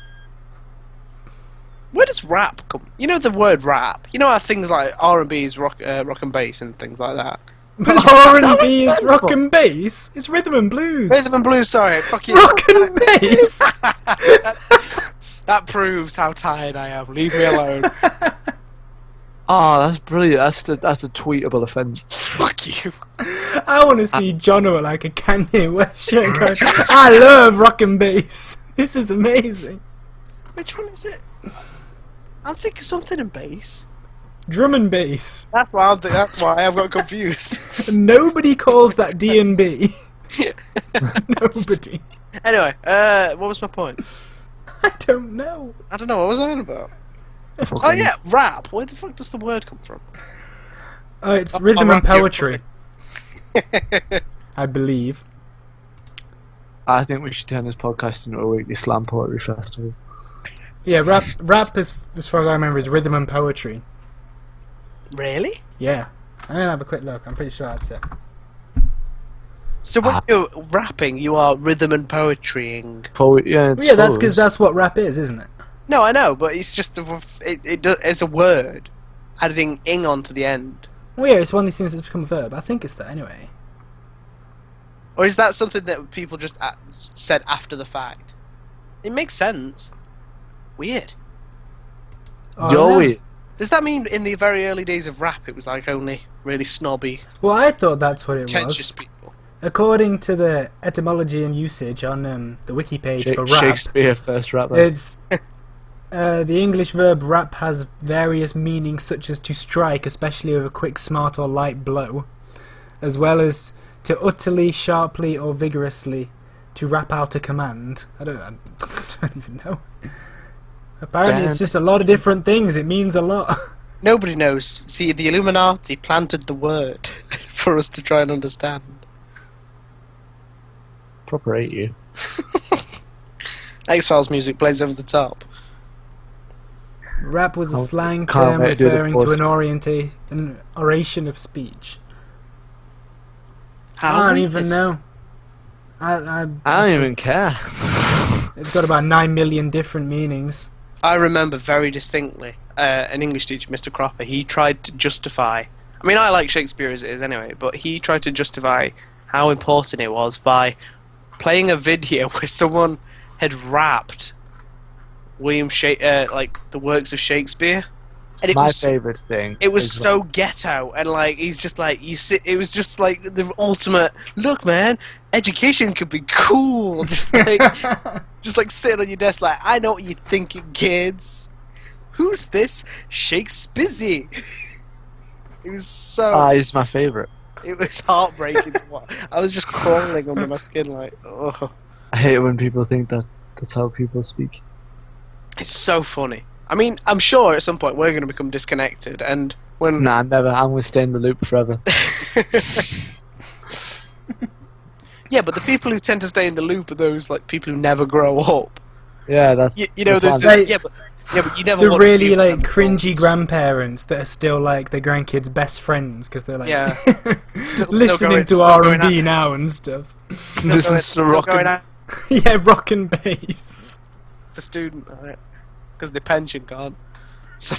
Speaker 3: Where does rap come? You know the word rap. You know how things like R&B is rock and bass and things like that.
Speaker 1: R&B is rock and bass. It's rhythm and blues.
Speaker 3: Rhythm and blues. Sorry, fucking.
Speaker 1: Rock and bass.
Speaker 3: That proves how tired I am. Leave me alone.
Speaker 2: Oh, that's brilliant. That's a tweetable offence.
Speaker 3: Fuck you.
Speaker 1: I want to see Jono at like a Kanye West show going, I love rock and bass. This is amazing.
Speaker 3: Which one is it? I'm thinking something in bass.
Speaker 1: Drum and bass.
Speaker 3: That's why. That's why I've got confused.
Speaker 1: Nobody calls that D&B. Nobody.
Speaker 3: Anyway, what was my point?
Speaker 1: I don't know.
Speaker 3: I don't know. What was I on about? Oh yeah, rap. Where the fuck does the word come from?
Speaker 1: It's rhythm
Speaker 3: I'll
Speaker 1: and
Speaker 3: rap you.
Speaker 1: poetry, I believe.
Speaker 2: I think we should turn this podcast into a weekly slam poetry festival.
Speaker 1: Yeah, rap as far as I remember, is rhythm and poetry.
Speaker 3: Really?
Speaker 1: Yeah. I'm gonna have a quick look. I'm pretty sure that's it.
Speaker 3: So when you're rapping, you are rhythm and poetrying.
Speaker 2: Yeah,
Speaker 1: Well, yeah, that's because that's what rap is, isn't it?
Speaker 3: No, I know, but it's just it's a word, adding ing onto the end.
Speaker 1: Well, yeah, it's one of these things that's become a verb. I think it's that anyway.
Speaker 3: Or is that something that people just said after the fact? It makes sense. Weird.
Speaker 1: Oh,
Speaker 2: Joey.
Speaker 1: yeah.
Speaker 3: Does that mean in the very early days of rap, it was like only really snobby,
Speaker 1: Well, I thought that's what it
Speaker 3: pretentious
Speaker 1: was.
Speaker 3: people?
Speaker 1: According to the etymology and usage on the wiki page for rap,
Speaker 2: Shakespeare first rapper.
Speaker 1: it's the English verb rap has various meanings such as to strike, especially with a quick, smart or light blow, as well as to utterly, sharply or vigorously, to rap out a command. I don't even know. Apparently it's just a lot of different things. It means a lot.
Speaker 3: Nobody knows. See, the Illuminati planted the word for us to try and understand.
Speaker 2: Proper hate you.
Speaker 3: X-Files music plays over the top.
Speaker 1: Rap was a slang
Speaker 2: can't
Speaker 1: term
Speaker 2: wait to do the
Speaker 1: referring to
Speaker 2: post.
Speaker 1: an oration of speech.
Speaker 3: How
Speaker 1: I don't
Speaker 3: weird.
Speaker 1: even know.
Speaker 2: I don't even care.
Speaker 1: It's got about 9 million different meanings.
Speaker 3: I remember very distinctly an English teacher, Mr. Cropper. He tried to justify. I mean, I like Shakespeare as it is anyway, but he tried to justify how important it was by playing a video where someone had rapped like the works of Shakespeare, and
Speaker 2: My favourite thing.
Speaker 3: it was
Speaker 2: is
Speaker 3: so ghetto, and like he's just like you sit. It was just like the ultimate. Look, man, education could be cool. Just like sitting on your desk, like I know what you're thinking, kids. Who's this Shakespeare? It was so.
Speaker 2: he's my favourite.
Speaker 3: It was heartbreaking to watch. I was just crawling under my skin, like, oh.
Speaker 2: I hate it when people think that that's how people speak.
Speaker 3: It's so funny. I mean, I'm sure at some point we're going to become disconnected, and when
Speaker 2: Nah, never. I'm gonna stay in the loop forever.
Speaker 3: yeah, but the people who tend to stay in the loop are those like people who never grow up.
Speaker 2: Yeah, that's.
Speaker 3: You know,
Speaker 2: the
Speaker 3: there's
Speaker 2: fun.
Speaker 3: yeah, but you never.
Speaker 1: The
Speaker 3: want to
Speaker 1: really
Speaker 3: be
Speaker 1: like
Speaker 3: around
Speaker 1: cringy
Speaker 3: adults.
Speaker 1: grandparents that are still like their grandkids' best friends because they're like
Speaker 3: Yeah. Still
Speaker 1: listening
Speaker 3: going-
Speaker 1: to
Speaker 3: still
Speaker 1: R
Speaker 3: going
Speaker 1: and B
Speaker 3: out-
Speaker 1: now and stuff.
Speaker 2: This is
Speaker 3: still
Speaker 2: rocking.
Speaker 3: going out
Speaker 1: Yeah, rock and bass.
Speaker 3: for student because the pension can't. So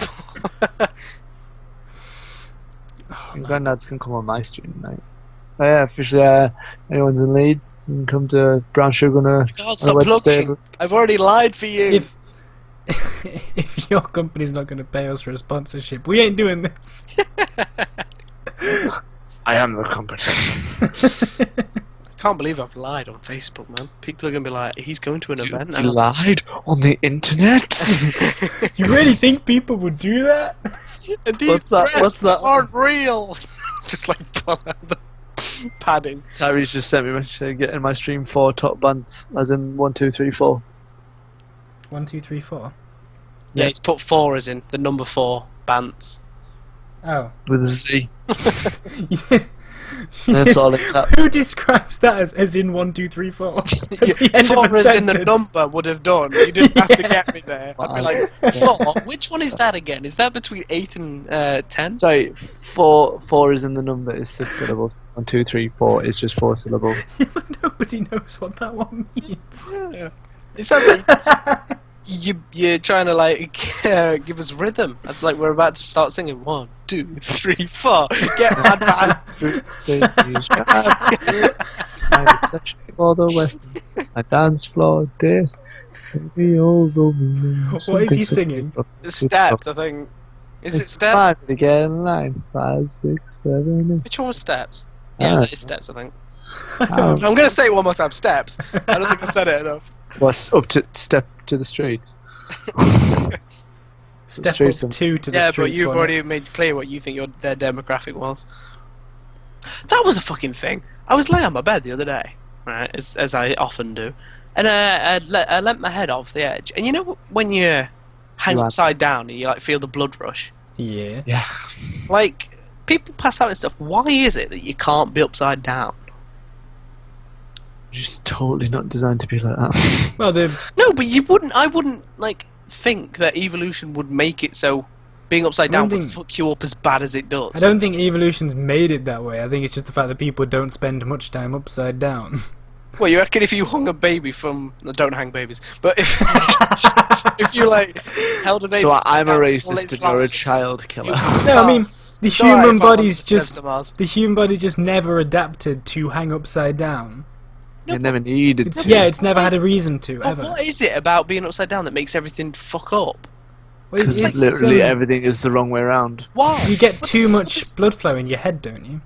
Speaker 2: And granddads can come on my stream tonight. Oh yeah, officially, anyone's in Leeds, you can come to Brown Sugar on a,
Speaker 3: God,
Speaker 2: on a
Speaker 3: stop
Speaker 2: Wednesday.
Speaker 3: plugging. I've already lied for you.
Speaker 1: If if your company's not going to pay us for a sponsorship, we ain't doing this.
Speaker 2: I am the company.
Speaker 3: I can't believe I've lied on Facebook, man. People are going to be like, he's going to an event
Speaker 2: You
Speaker 3: now.
Speaker 2: lied on the internet?
Speaker 1: You really think people would do that?
Speaker 3: And these
Speaker 2: What's that-
Speaker 3: breasts
Speaker 2: what's that?
Speaker 3: aren't real. Just like pull out the padding.
Speaker 2: Tyree's just sent me a message saying get in my stream 4 top bands, as in 1, 2, 3, 4.
Speaker 1: 1, 2, 3, 4.
Speaker 3: Yeah, he's put 4 as in the number 4 Bants.
Speaker 1: Oh.
Speaker 2: With a Z. That's all it got.
Speaker 1: Who describes that as in 1, 2, 3, 4? At the end of
Speaker 3: 4
Speaker 1: a
Speaker 3: as in the
Speaker 1: sentence.
Speaker 3: number would have done. You didn't have to get me there. I'd be like,
Speaker 2: Yeah.
Speaker 3: 4? Which one is that again? Is that between 8 and 10?
Speaker 2: Sorry, 4 is in the number, is 6 syllables. 1, 2, 3, 4 is just 4 syllables.
Speaker 1: Nobody knows what that one means.
Speaker 3: Yeah. It sounds like you're trying to like give us rhythm. It's like we're about to start singing 1, 2, 3, 4. Get my dance.
Speaker 2: I'm exception for the West. My dance floor did. Baby, over me.
Speaker 1: What is he singing?
Speaker 3: Steps, I think. Is it steps?
Speaker 2: 5 to get in line. 5, 6, 7, 8.
Speaker 3: Which one was steps?
Speaker 2: I
Speaker 3: Yeah,
Speaker 2: don't
Speaker 3: that is steps, I think.
Speaker 2: Oh.
Speaker 3: I'm going to say it one more time. Steps. I don't think I said it enough.
Speaker 2: What's up to step to the streets?
Speaker 1: Step
Speaker 2: Streets
Speaker 1: up
Speaker 2: and-
Speaker 1: 2 to the
Speaker 3: Yeah,
Speaker 1: streets.
Speaker 3: but you've
Speaker 1: one.
Speaker 3: already made clear what you think their demographic was. That was a fucking thing. I was laying on my bed the other day, right, as I often do, and I leant my head off the edge. And you know when you hang
Speaker 2: Right.
Speaker 3: upside down and you like feel the blood rush?
Speaker 1: Yeah.
Speaker 2: Yeah.
Speaker 3: Like, people pass out and stuff. Why is it that you can't be upside down?
Speaker 2: Just totally not designed to be like that.
Speaker 1: Well, the
Speaker 3: No, but I wouldn't, like, think that evolution would make it so being upside
Speaker 1: I don't
Speaker 3: down would
Speaker 1: think-
Speaker 3: fuck you up as bad as it does.
Speaker 1: I don't think evolution's made it that way. I think it's just the fact that people don't spend much time upside down.
Speaker 3: Well, you reckon if you hung a baby from... No, don't hang babies. But if if you, like, held a baby...
Speaker 2: So
Speaker 3: upside
Speaker 2: I'm a
Speaker 3: down,
Speaker 2: racist
Speaker 3: well,
Speaker 2: and
Speaker 3: it's
Speaker 2: you're a
Speaker 3: like-
Speaker 2: child killer.
Speaker 1: No, I mean the
Speaker 3: It's alright
Speaker 1: human
Speaker 3: if I want
Speaker 1: body's
Speaker 3: to send
Speaker 1: just
Speaker 3: some Mars.
Speaker 1: the human body's just never adapted to hang upside down.
Speaker 2: You never needed
Speaker 1: It's,
Speaker 2: to.
Speaker 1: yeah, it's never had a reason to
Speaker 3: But
Speaker 1: ever.
Speaker 3: what is it about being upside down that makes everything fuck up?
Speaker 1: Well,
Speaker 2: Because
Speaker 1: it's,
Speaker 2: literally
Speaker 1: um,
Speaker 2: everything is the wrong way around.
Speaker 3: Why?
Speaker 1: you get too much blood flow in your head, don't you?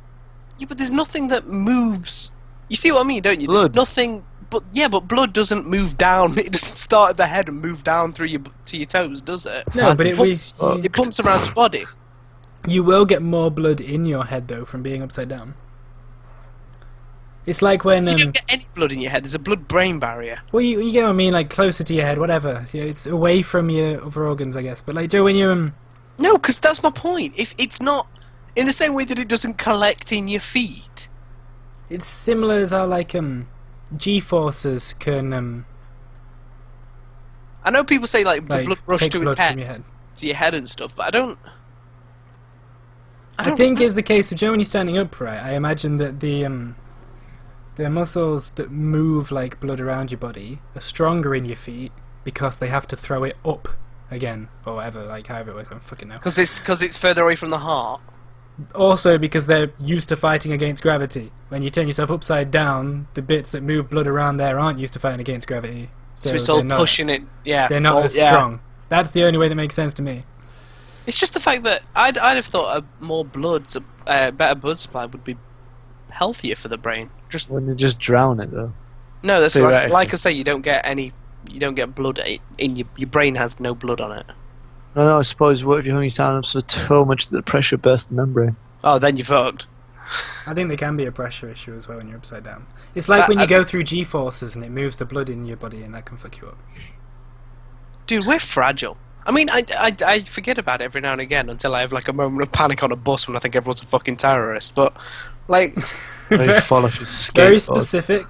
Speaker 3: Yeah, but there's nothing that moves. You see what I mean, don't you?
Speaker 2: Blood.
Speaker 3: There's nothing. But yeah, but blood doesn't move down. It doesn't start at the head and move down through to your toes, does it?
Speaker 1: No, but
Speaker 3: It pumps around your body.
Speaker 1: you will get more blood in your head though from being upside down. It's like when
Speaker 3: You don't get any blood in your head. There's a blood-brain barrier.
Speaker 1: well, you get what I mean, like closer to your head, whatever. Yeah, it's away from your other organs, I guess. But like Joe, when you're
Speaker 3: No, because that's my point. If it's not in the same way that it doesn't collect in your feet.
Speaker 1: it's similar as how like G-forces can
Speaker 3: I know people say like the
Speaker 1: like
Speaker 3: blood rush
Speaker 1: take
Speaker 3: to
Speaker 1: blood
Speaker 3: its
Speaker 1: from
Speaker 3: head.
Speaker 1: your head.
Speaker 3: to your head and stuff. But I don't
Speaker 1: I think is the case of Joe when you're standing upright. I imagine that the muscles that move like blood around your body are stronger in your feet because they have to throw it up again or whatever, like however it works. I don't fucking know.
Speaker 3: Because it's further away from the heart.
Speaker 1: Also because they're used to fighting against gravity. When you turn yourself upside down, the bits that move blood around there aren't used to fighting against gravity.
Speaker 3: So it's all pushing it. Yeah,
Speaker 1: they're not as strong. That's the only way that makes sense to me.
Speaker 3: It's just the fact that I'd have thought better blood supply would be healthier for the brain. Just
Speaker 2: when you just drown it though.
Speaker 3: No, that's like I say. You don't get blood in your brain has no blood on it.
Speaker 2: No, I suppose what if you only stand up so much that the pressure bursts the membrane?
Speaker 3: Oh, then you're fucked.
Speaker 1: I think there can be a pressure issue as well when you're upside down. It's like when you go through G-forces and it moves the blood in your body and that can fuck you up.
Speaker 3: Dude, we're fragile. I mean, I forget about it every now and again until I have like a moment of panic on a bus when I think everyone's a fucking terrorist. But like,
Speaker 2: they fall off your skateboard.
Speaker 1: Very specific.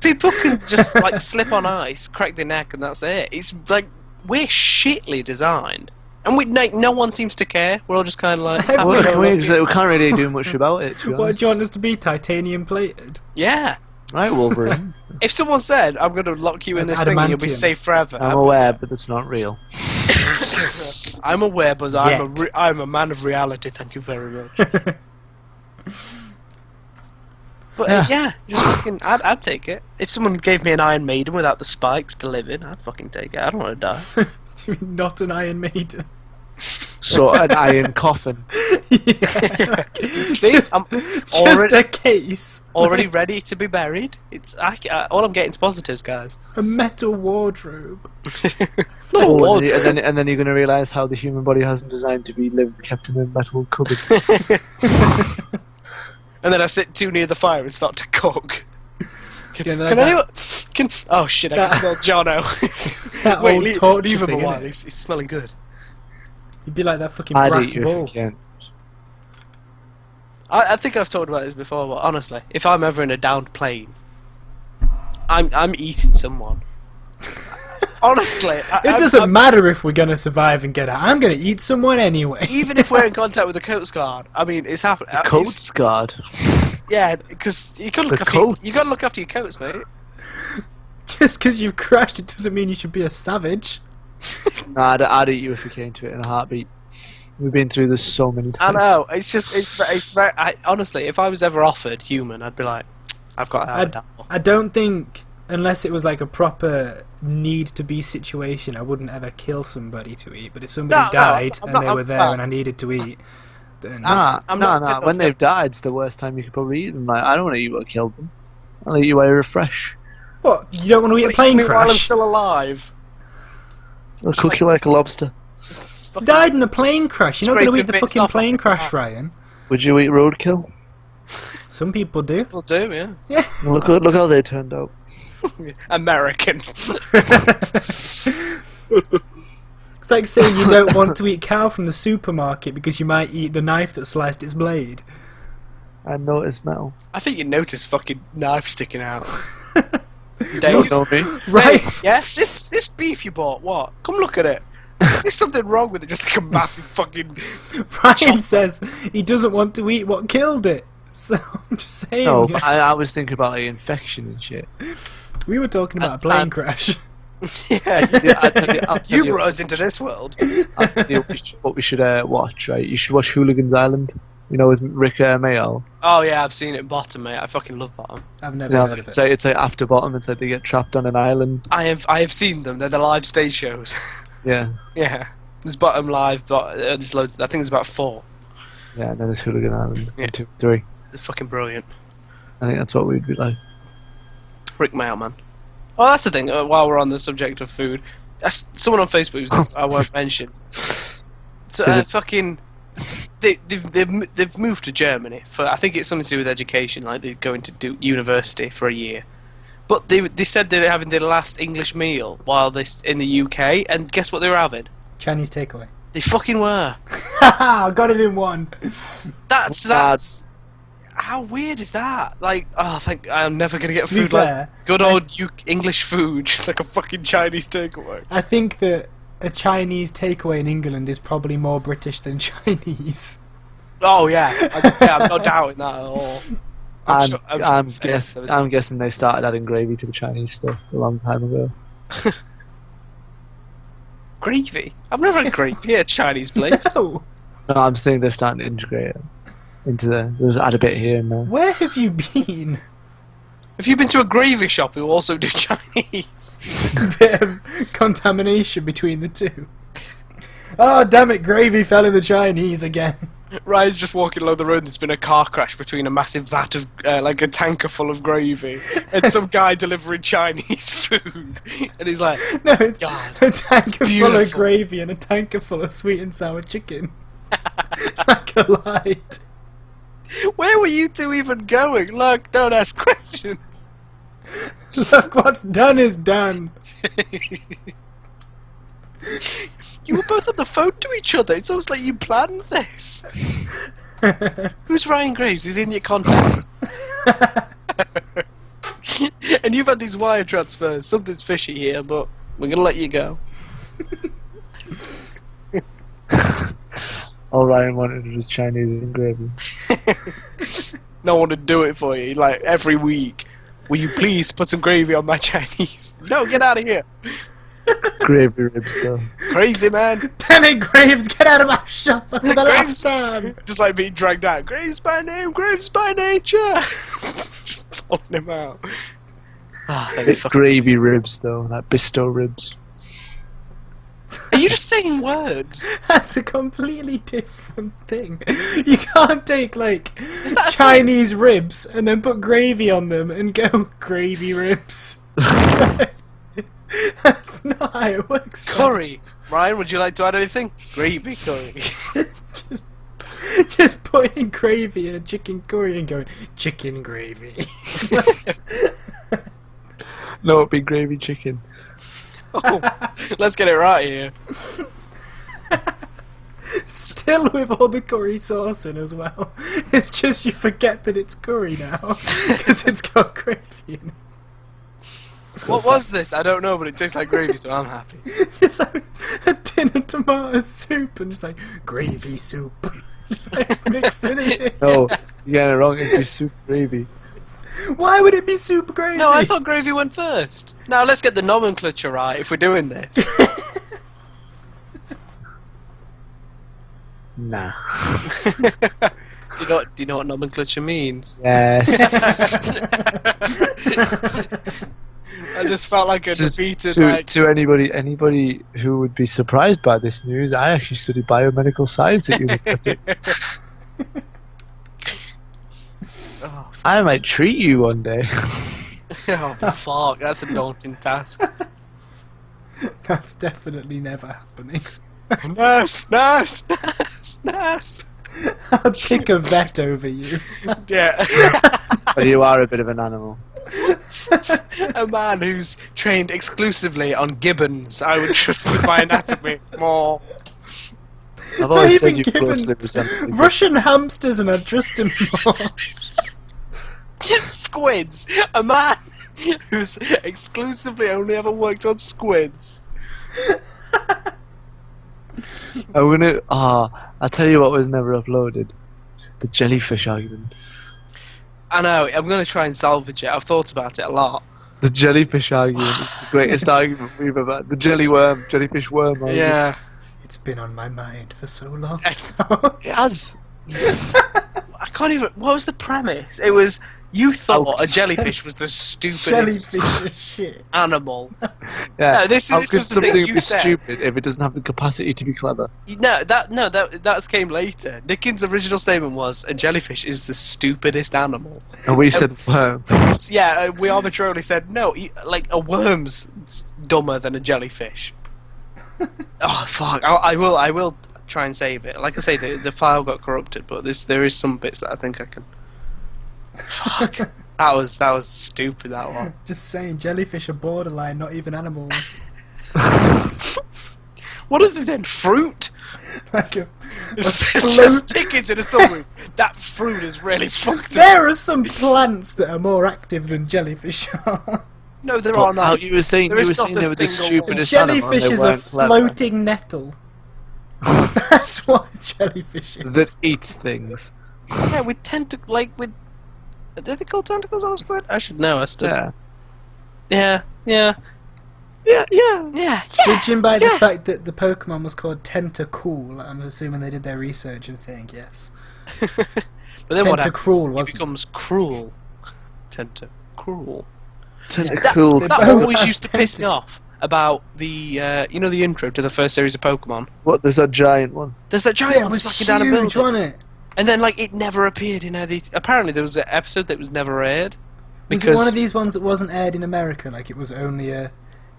Speaker 3: People can just like slip on ice, crack their neck, and that's it. It's like we're shitly designed, and no one seems to care. We're all just kind of like,
Speaker 2: we can't really do much about it.
Speaker 1: What do you want us to be? Titanium plated?
Speaker 3: Yeah.
Speaker 2: Right, Wolverine.
Speaker 3: If someone said, I'm going to lock you in this thing and you'll be safe forever...
Speaker 2: I'm aware, but it's not real.
Speaker 3: I'm aware, but I'm a man of reality, thank you very much. But yeah, just fucking, I'd take it. If someone gave me an Iron Maiden without the spikes to live in, I'd fucking take it. I don't want to die.
Speaker 1: Not an Iron Maiden.
Speaker 2: So an iron coffin.
Speaker 1: Yeah.
Speaker 3: See,
Speaker 1: just a case.
Speaker 3: Already ready to be buried. It's all I'm getting is positives, guys.
Speaker 1: A metal wardrobe.
Speaker 3: It's not a wardrobe.
Speaker 2: And then you're going to realise how the human body hasn't designed to be kept in a metal cupboard.
Speaker 3: And then I sit too near the fire and start to cook. Can anyone? Oh shit! I can smell Jono. Wait, leave him a while. He's smelling good.
Speaker 1: You'd be like that fucking brass ball.
Speaker 3: I think I've talked about this before, but honestly, if I'm ever in a downed plane, I'm eating someone. Honestly,
Speaker 1: it doesn't matter if we're gonna survive and get out. I'm gonna eat someone anyway.
Speaker 3: Even if we're in contact with the Coast Guard, I mean, it's happening.
Speaker 2: Coast Guard.
Speaker 3: Yeah, because you gotta look after your coats, mate.
Speaker 1: Just because you've crashed, it doesn't mean you should be a savage.
Speaker 2: Nah, I'd eat you if we came to it in a heartbeat. We've been through this so many times.
Speaker 3: I know. It's very. Honestly, if I was ever offered human, I'd be like, I've got.
Speaker 1: I don't think, unless it was like a proper need to be situation, I wouldn't ever kill somebody to eat. But if somebody died and they were there and I needed to eat, then
Speaker 2: when they've died, it's the worst time you could probably eat them. Like, I don't want to eat what killed them. I'll eat you while you're fresh.
Speaker 1: What? You don't want to eat a plane crash?
Speaker 3: While I'm still alive.
Speaker 2: I'll cook you like a lobster.
Speaker 1: Died in a plane crash. You're not going to eat the fucking plane crash, Ryan.
Speaker 2: Would you eat roadkill?
Speaker 1: Some people do.
Speaker 3: People do, yeah.
Speaker 1: Yeah.
Speaker 2: Well, look how they turned out.
Speaker 3: American.
Speaker 1: It's like saying you don't want to eat cow from the supermarket because you might eat the knife that sliced its blade.
Speaker 2: I noticed metal.
Speaker 3: I think you noticed fucking knife sticking out.
Speaker 2: You don't know me.
Speaker 1: Right?
Speaker 3: Hey, yeah? This beef you bought, what? Come look at it. There's something wrong with it, just like a massive fucking...
Speaker 1: Ryan says he doesn't want to eat what killed it. So I'm just saying.
Speaker 2: No, but I was thinking about like infection and shit.
Speaker 1: We were talking about a plane crash.
Speaker 3: Yeah.
Speaker 2: I'll tell
Speaker 3: you brought us into this world.
Speaker 2: I'll tell you what we should watch, right? You should watch Hooligans Island. You know, with Rick Mayo.
Speaker 3: Oh yeah, I've seen it. Bottom, mate. I fucking love Bottom.
Speaker 1: I've never heard of it.
Speaker 2: It's like after Bottom. It's like they get trapped on an island.
Speaker 3: I have seen them. They're the live stage shows.
Speaker 2: Yeah.
Speaker 3: Yeah. There's Bottom live, but there's loads. I think there's about 4.
Speaker 2: Yeah, and then there's Hooligan Island.
Speaker 3: Yeah.
Speaker 2: 2, 3.
Speaker 3: They're fucking brilliant.
Speaker 2: I think that's what we'd be like. Rick
Speaker 3: Mail, man. Well, that's the thing. While we're on the subject of food, someone on Facebook was I won't mention. So fucking. They've moved to Germany for, I think it's something to do with education, like they're going to do university for a year. But they said they're having their last English meal while they in the UK, and guess what they were having?
Speaker 1: Chinese takeaway.
Speaker 3: They fucking were.
Speaker 1: I got it in one.
Speaker 3: That's how weird is that? Like, I'm never gonna get food like good old English food, just like a fucking Chinese takeaway.
Speaker 1: I think that a Chinese takeaway in England is probably more British than Chinese.
Speaker 3: Oh yeah, I'm not doubting that at all.
Speaker 2: I'm guessing they started adding gravy to the Chinese stuff a long time ago.
Speaker 3: Gravy? I've never had gravy at a Chinese place.
Speaker 1: No.
Speaker 2: No, I'm saying they're starting to integrate it into there's add a bit here and there.
Speaker 1: Where have you been?
Speaker 3: Have you been to a gravy shop who also do Chinese?
Speaker 1: Bit of contamination between the two. Oh, damn it, gravy fell in the Chinese again.
Speaker 3: Ryan's just walking along the road and there's been a car crash between a massive vat of, like a tanker full of gravy and some guy delivering Chinese food. And he's like,
Speaker 1: No, it's
Speaker 3: God,
Speaker 1: a tanker full of
Speaker 3: beautiful.
Speaker 1: gravy and a tanker full of sweet and sour chicken. That collide.
Speaker 3: where were you two even going? Look, don't ask questions.
Speaker 1: Look, what's done is done.
Speaker 3: You were both on the phone to each other. It's almost like you planned this. Who's Ryan Graves? He's in your contacts. And you've had these wire transfers. Something's fishy here, but we're going to let you go.
Speaker 2: All Ryan wanted was Chinese and gravy.
Speaker 3: No one would do it for you. Like, every week. Will you please put some gravy on my Chinese? No, get out of here.
Speaker 2: Gravy ribs though.
Speaker 3: Crazy, man.
Speaker 1: Damn it, Graves, get out of my shop for the last time.
Speaker 3: Just like being dragged out. Graves by name, Graves by nature. Just pulling him out. Ah, that'd be fucking
Speaker 2: Gravy
Speaker 3: amazing.
Speaker 2: ribs though, like Bisto ribs.
Speaker 3: Are you just saying words?
Speaker 1: That's a completely different thing. You can't take, like,
Speaker 3: Is that a
Speaker 1: Chinese ribs and then put gravy on them and go, gravy ribs. That's not how it works. right?
Speaker 3: Curry. Ryan, would you like to add anything? Gravy curry.
Speaker 1: Just putting gravy in a chicken curry and going, chicken gravy.
Speaker 2: No, it'd be gravy chicken.
Speaker 3: Oh, let's get it right here.
Speaker 1: Still with all the curry sauce in as well. It's just you forget that it's curry now because it's got gravy in it.
Speaker 3: What was this? I don't know, but it tastes like gravy, so I'm happy.
Speaker 1: Just like a tin of tomato soup and just like gravy soup. Just like mixing it in.
Speaker 2: No, you're getting it wrong. It'd be soup gravy.
Speaker 1: Why would it be soup gravy?
Speaker 3: No, I thought gravy went first. Now let's get the nomenclature right if we're doing this.
Speaker 2: Nah.
Speaker 3: Do you know what nomenclature means?
Speaker 2: Yes.
Speaker 3: I just felt like a defeated,
Speaker 2: to anybody who would be surprised by this news, I actually studied biomedical science at university.
Speaker 3: Oh,
Speaker 2: I might treat you one day.
Speaker 3: oh fuck, that's a daunting task.
Speaker 1: That's definitely never happening.
Speaker 3: Nurse, nurse, nurse, nurse.
Speaker 1: I'll pick a vet over you.
Speaker 3: Yeah.
Speaker 2: But you are a bit of an animal.
Speaker 3: A man who's trained exclusively on gibbons. I would trust with my anatomy more.
Speaker 2: I've
Speaker 1: Not
Speaker 2: always
Speaker 1: even
Speaker 2: said you closely
Speaker 1: gibbons.
Speaker 2: resemble
Speaker 1: Russian hamsters and I trust him more.
Speaker 3: Squids. A man who's exclusively only ever worked on squids.
Speaker 2: I'll tell you what was never uploaded. The jellyfish argument.
Speaker 3: I know, I'm going to try and salvage it. I've thought about it a lot.
Speaker 2: The jellyfish argument is the greatest argument we've ever had. The jellyfish worm argument.
Speaker 3: Yeah.
Speaker 1: It's been on my mind for so long.
Speaker 2: It has.
Speaker 3: I can't even... What was the premise? It was... You thought a jellyfish was the stupidest
Speaker 1: Jellyfish are shit.
Speaker 3: animal.
Speaker 2: Yeah.
Speaker 3: No, this
Speaker 2: How
Speaker 3: was
Speaker 2: could
Speaker 3: the
Speaker 2: something
Speaker 3: thing you
Speaker 2: be
Speaker 3: said.
Speaker 2: stupid if it doesn't have the capacity to be clever?
Speaker 3: That came later. Nickens' original statement was, a jellyfish is the stupidest animal.
Speaker 2: And we said worm.
Speaker 3: Yeah, we arbitrarily said, no, like, a worm's dumber than a jellyfish. Oh, fuck. I will try and save it. Like I say, the file got corrupted, but there is some bits that I think I can... Fuck. That was stupid, that one.
Speaker 1: Just saying, jellyfish are borderline, not even animals.
Speaker 3: What are they then? Fruit?
Speaker 1: Like a
Speaker 3: Just
Speaker 1: float.
Speaker 3: stick it in a submarine. That fruit is really fucked up.
Speaker 1: There are some plants that are more active than jellyfish are.
Speaker 3: No, there
Speaker 2: But
Speaker 3: are not.
Speaker 2: You were saying
Speaker 3: There is
Speaker 2: they
Speaker 3: not
Speaker 2: were
Speaker 3: a
Speaker 2: the
Speaker 3: single-
Speaker 2: stupidest animal.
Speaker 1: Jellyfish
Speaker 2: and they
Speaker 1: is a
Speaker 2: weren't clever.
Speaker 1: floating nettle. That's what a jellyfish is.
Speaker 2: That eat things.
Speaker 3: Yeah, with with. Are they called tentacles on a squid? I should know. I stood.
Speaker 2: Yeah.
Speaker 3: Yeah. Yeah.
Speaker 2: Yeah, yeah.
Speaker 3: Yeah.
Speaker 1: Judging by the
Speaker 2: Yeah.
Speaker 1: fact that the Pokemon was called Tentacool, I'm assuming they did their research and saying yes.
Speaker 3: But then what
Speaker 1: Tentacruel,
Speaker 3: happens?
Speaker 1: wasn't
Speaker 3: It becomes cruel. Tentacruel.
Speaker 2: Tentacool.
Speaker 3: That
Speaker 1: both
Speaker 3: always
Speaker 1: have
Speaker 3: used to piss me off about the the intro to the first series of Pokemon.
Speaker 2: What? There's a giant one.
Speaker 3: There's that giant
Speaker 1: Yeah, it
Speaker 3: one
Speaker 1: was
Speaker 3: smacking down a
Speaker 1: huge,
Speaker 3: building,
Speaker 1: wasn't it?
Speaker 3: and then it never appeared in any. Apparently, there was an episode that was never aired
Speaker 1: Was
Speaker 3: because
Speaker 1: it one of these ones that wasn't aired in America? Like it was only a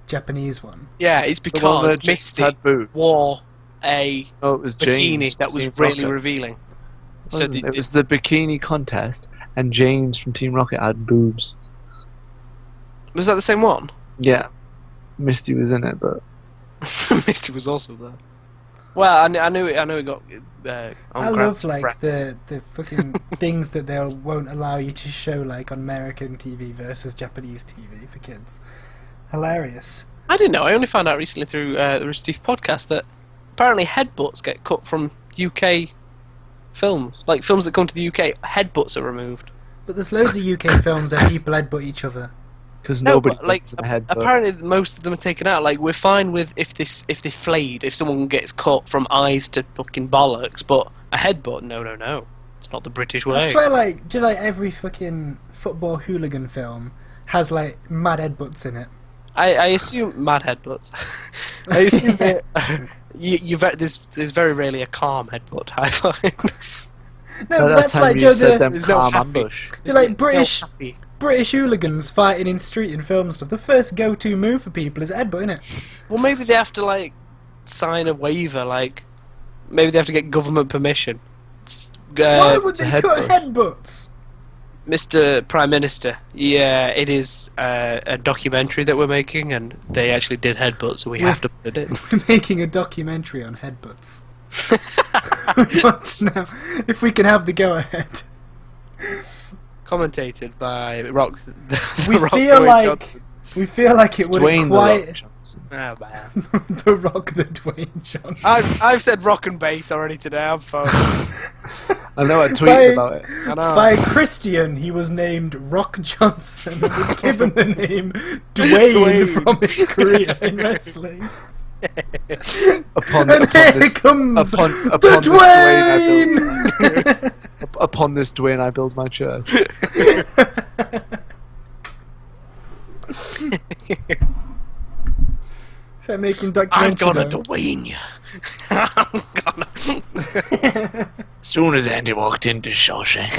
Speaker 1: Japanese one?
Speaker 3: yeah, it's
Speaker 2: The one where
Speaker 3: because
Speaker 2: James
Speaker 3: Misty
Speaker 2: had boobs.
Speaker 3: wore a
Speaker 2: Oh, it was
Speaker 3: bikini
Speaker 2: James.
Speaker 3: that was
Speaker 2: Team
Speaker 3: really
Speaker 2: Rocket.
Speaker 3: revealing. So
Speaker 2: Wasn't it? It was the bikini contest, and James from Team Rocket had boobs.
Speaker 3: was that the same one?
Speaker 2: Yeah, Misty was in it, but
Speaker 3: Misty was also there. Well, I knew it got. On
Speaker 1: I
Speaker 3: Grant's
Speaker 1: love
Speaker 3: breath.
Speaker 1: the fucking things that they won't allow you to show like on American TV versus Japanese TV for kids. Hilarious.
Speaker 3: I didn't know. I only found out recently through the Rooster Teeth podcast that apparently headbutts get cut from UK films. Like films that come to the UK, headbutts are removed.
Speaker 1: But there's loads of UK films where people headbutt each other.
Speaker 2: because
Speaker 3: No,
Speaker 2: nobody
Speaker 3: but like
Speaker 2: gets in the head.
Speaker 3: apparently most of them are taken out. Like we're fine with if they flayed, if someone gets cut from eyes to fucking bollocks, but a headbutt, no. It's not the British way.
Speaker 1: I swear, like, do you like every fucking football hooligan film has like mad headbutts in it?
Speaker 3: I assume mad headbutts. I assume that there's very rarely a calm headbutt. I find.
Speaker 1: No, but that's
Speaker 2: time
Speaker 1: like
Speaker 2: you
Speaker 1: Joe,
Speaker 2: said them
Speaker 3: there's no
Speaker 2: calm
Speaker 3: happy.
Speaker 2: ambush.
Speaker 1: they're like
Speaker 3: It's not happy.
Speaker 1: British hooligans fighting in street and film stuff. The first go-to move for people is a headbutt, innit?
Speaker 3: Well, maybe they have to like sign a waiver. Like maybe they have to get government permission.
Speaker 1: Why would
Speaker 2: it's
Speaker 1: they
Speaker 2: a
Speaker 1: cut
Speaker 2: headbutt.
Speaker 1: headbutts?
Speaker 3: Mr. Prime Minister, yeah, it is a documentary that we're making, and they actually did headbutts, so we have to put it in.
Speaker 1: We're making a documentary on headbutts. We want to know if we can have the go-ahead.
Speaker 3: Commentated by Rock.
Speaker 1: We
Speaker 3: Rock
Speaker 1: feel
Speaker 3: Dwayne
Speaker 1: like
Speaker 3: Johnson.
Speaker 1: it would
Speaker 2: Dwayne The
Speaker 1: quite
Speaker 2: Rock Johnson.
Speaker 3: Oh, man.
Speaker 1: the Rock the Dwayne Johnson.
Speaker 3: I've said rock and bass already today. I'm fine.
Speaker 2: I know. I tweeted about it.
Speaker 3: I know.
Speaker 1: By Christian, he was named Rock Johnson and was given the name Dwayne from his career in wrestling.
Speaker 2: Upon,
Speaker 1: And
Speaker 2: upon
Speaker 1: here
Speaker 2: this,
Speaker 1: comes
Speaker 2: upon
Speaker 1: the
Speaker 2: this
Speaker 1: Dwayne!
Speaker 2: upon this Dwayne, I build my church.
Speaker 1: So making
Speaker 3: I'm
Speaker 1: documentary.
Speaker 3: gonna
Speaker 1: though.
Speaker 3: Dwayne you. I'm gonna.
Speaker 2: As soon as Andy walked into Shawshank.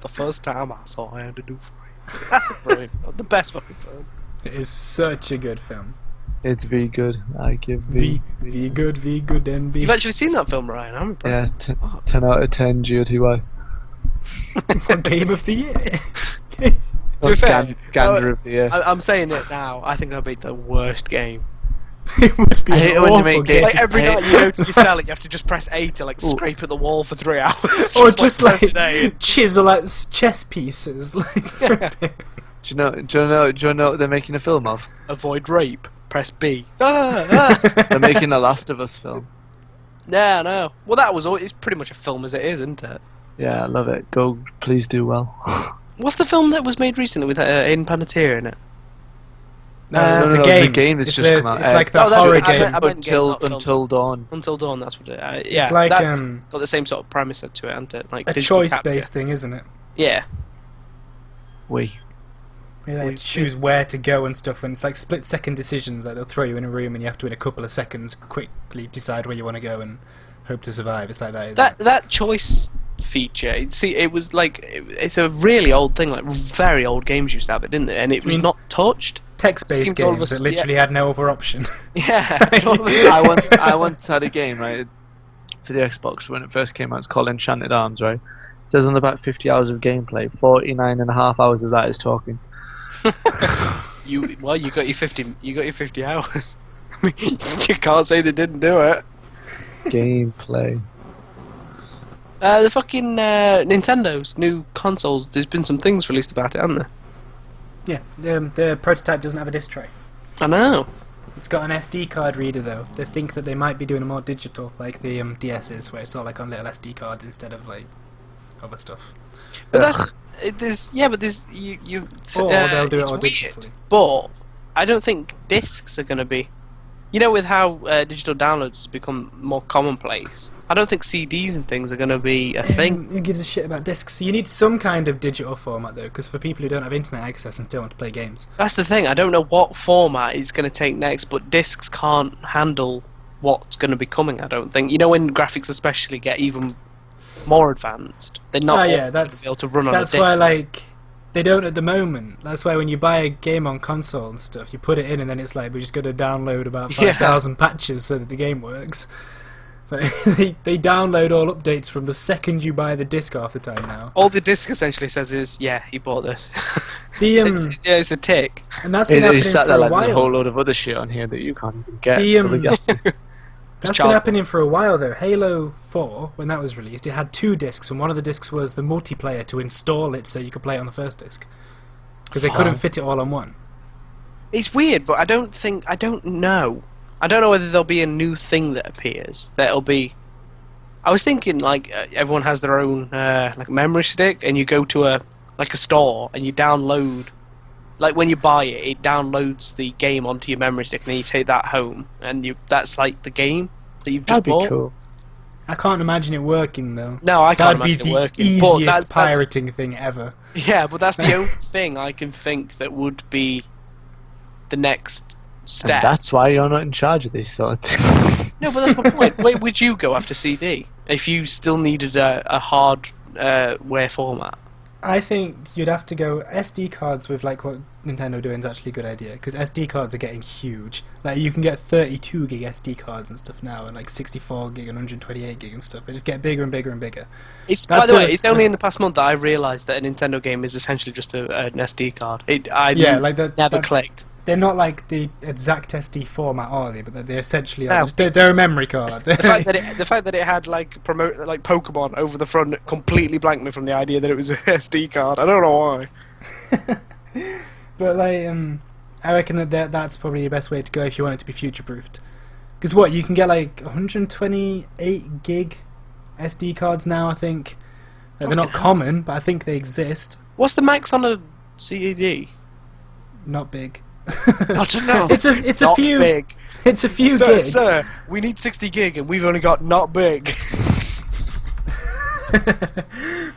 Speaker 3: The first time I saw I had to do for you. That's a brilliant film. The best fucking film.
Speaker 1: It is such a good film.
Speaker 2: It's very good. I give
Speaker 1: V good, and B.
Speaker 3: You've actually seen that film, Ryan? I'm
Speaker 2: Yeah,
Speaker 3: impressed.
Speaker 2: 10 out of 10 GOTY.
Speaker 1: Game of the year.
Speaker 3: To be fair,
Speaker 2: Gander of the year.
Speaker 3: I'm saying it now. I think that'll be the worst game.
Speaker 1: It would be
Speaker 2: I hate
Speaker 1: an
Speaker 2: it when they
Speaker 1: awful
Speaker 2: make
Speaker 1: game.
Speaker 3: Like every
Speaker 2: I
Speaker 3: night you go to your cell, you have to just press A to like scrape at the wall for 3 hours.
Speaker 1: Or just
Speaker 3: press
Speaker 1: like
Speaker 3: it A.
Speaker 1: chisel out chess pieces. Like, for a bit.
Speaker 2: Do you know what they're making a film of?
Speaker 3: Avoid rape. Press B. Ah.
Speaker 2: They're making a Last of Us film.
Speaker 3: No. Well, that was all. It's pretty much a film as it is, isn't it?
Speaker 2: Yeah, I love it. Go, please do well.
Speaker 3: What's the film that was made recently with Aiden Panettiere in it?
Speaker 1: No, it's a
Speaker 2: it's
Speaker 1: game.
Speaker 2: a game that's
Speaker 1: It's
Speaker 2: just
Speaker 1: the-
Speaker 2: come out.
Speaker 1: it's like the
Speaker 3: Oh, that's
Speaker 1: horror
Speaker 3: it. I
Speaker 1: game.
Speaker 3: meant game, not film.
Speaker 2: Until Dawn.
Speaker 3: Until Dawn, that's what it. Yeah,
Speaker 1: It's like,
Speaker 3: that's
Speaker 1: um,
Speaker 3: got the same sort of premise to it, hasn't it? Like
Speaker 1: A
Speaker 3: digital
Speaker 1: choice-based thing, isn't it?
Speaker 3: capture. Yeah.
Speaker 2: We.
Speaker 1: You like choose where to go and stuff, and it's like split-second decisions. Like they'll throw you in a room, and you have to, in a couple of seconds, quickly decide where you want to go and hope to survive. It's like that, isn't it?
Speaker 3: That choice feature. See, it was like it's a really old thing. Like very old games used to have it, didn't they? And it was not touched.
Speaker 1: Text-based
Speaker 3: seems all of
Speaker 1: games
Speaker 3: us-
Speaker 1: that literally had no other option.
Speaker 3: Yeah.
Speaker 2: I once had a game, right, for the Xbox when it first came out. It's called Enchanted Arms, right? It says on about 50 hours of gameplay, 49 and a half hours of that is talking.
Speaker 3: You got your 50. You got your 50 hours. I mean, you can't say they didn't do it.
Speaker 2: Gameplay.
Speaker 3: The fucking Nintendo's new consoles. There's been some things released about it, haven't there?
Speaker 1: Yeah, the prototype doesn't have a disc tray.
Speaker 3: I know.
Speaker 1: It's got an SD card reader though. They think that they might be doing a more digital, like the DS's, where it's all like on little SD cards instead of like other stuff.
Speaker 3: But there's you.
Speaker 1: Or they'll do it
Speaker 3: it's
Speaker 1: all
Speaker 3: weird,
Speaker 1: digitally.
Speaker 3: but I don't think discs are going to be. You know, with how digital downloads have become more commonplace, I don't think CDs and things are going to be a thing.
Speaker 1: Who gives a shit about discs? You need some kind of digital format though, because for people who don't have internet access and still want to play games.
Speaker 3: That's the thing. I don't know what format it's going to take next, but discs can't handle what's going to be coming. I don't think. You know, when graphics especially get even more advanced, they're not going to be able to run on a disc.
Speaker 1: That's why, like, they don't at the moment. That's why when you buy a game on console and stuff, you put it in and then it's like, we're just going to download about 5,000 patches so that the game works. But they download all updates from the second you buy the disc half the time now.
Speaker 3: All the disc essentially says is, yeah, you bought this. It's a tick.
Speaker 1: And that's been happening
Speaker 2: sat
Speaker 1: for
Speaker 2: there
Speaker 1: a
Speaker 2: like
Speaker 1: while.
Speaker 2: there's a whole load of other shit on here that you can't even get.
Speaker 1: That's been happening for a while though. Halo 4, when that was released, it had 2 discs, and one of the discs was the multiplayer to install it so you could play it on the first disc. Because they couldn't fit it all on one.
Speaker 3: It's weird, but I don't know. I don't know whether there'll be a new thing that appears. That'll be... I was thinking, like, everyone has their own, like, memory stick, and you go to a store, and you download... Like, when you buy it, it downloads the game onto your memory stick, and then you take that home, and that's, like, the game that you've just bought.
Speaker 2: That'd be cool.
Speaker 1: I can't imagine it working, though.
Speaker 3: No, I can't imagine it working.
Speaker 1: That'd be the easiest pirating thing ever.
Speaker 3: Yeah, but that's the only thing I can think that would be the next step.
Speaker 2: And that's why you're not in charge of these sort of things.
Speaker 3: No, but that's my point. Where would you go after CD if you still needed a hardware format?
Speaker 1: I think you'd have to go SD cards with like what Nintendo are doing is actually a good idea, because SD cards are getting huge. Like you can get 32 gig SD cards and stuff now, and like 64 gig and 128 gig and stuff. They just get bigger and bigger and bigger.
Speaker 3: By the way, it's only in the past month that I realised that a Nintendo game is essentially just an SD card. Never clicked.
Speaker 1: They're not like the exact SD format, are they? But they essentially are. They're a memory card.
Speaker 3: The fact that it had like Pokemon over the front completely blanked me from the idea that it was a SD card. I don't know why.
Speaker 1: But like, I reckon that's probably the best way to go if you want it to be future-proofed. Because what, you can get like 128 gig SD cards now, I think. They're not common, but I think they exist.
Speaker 3: What's the max on a CD?
Speaker 1: Not big.
Speaker 2: Not enough.
Speaker 1: It's a few.
Speaker 3: Big.
Speaker 1: It's a few gig.
Speaker 3: Sir, we need 60 gig and we've only got not big.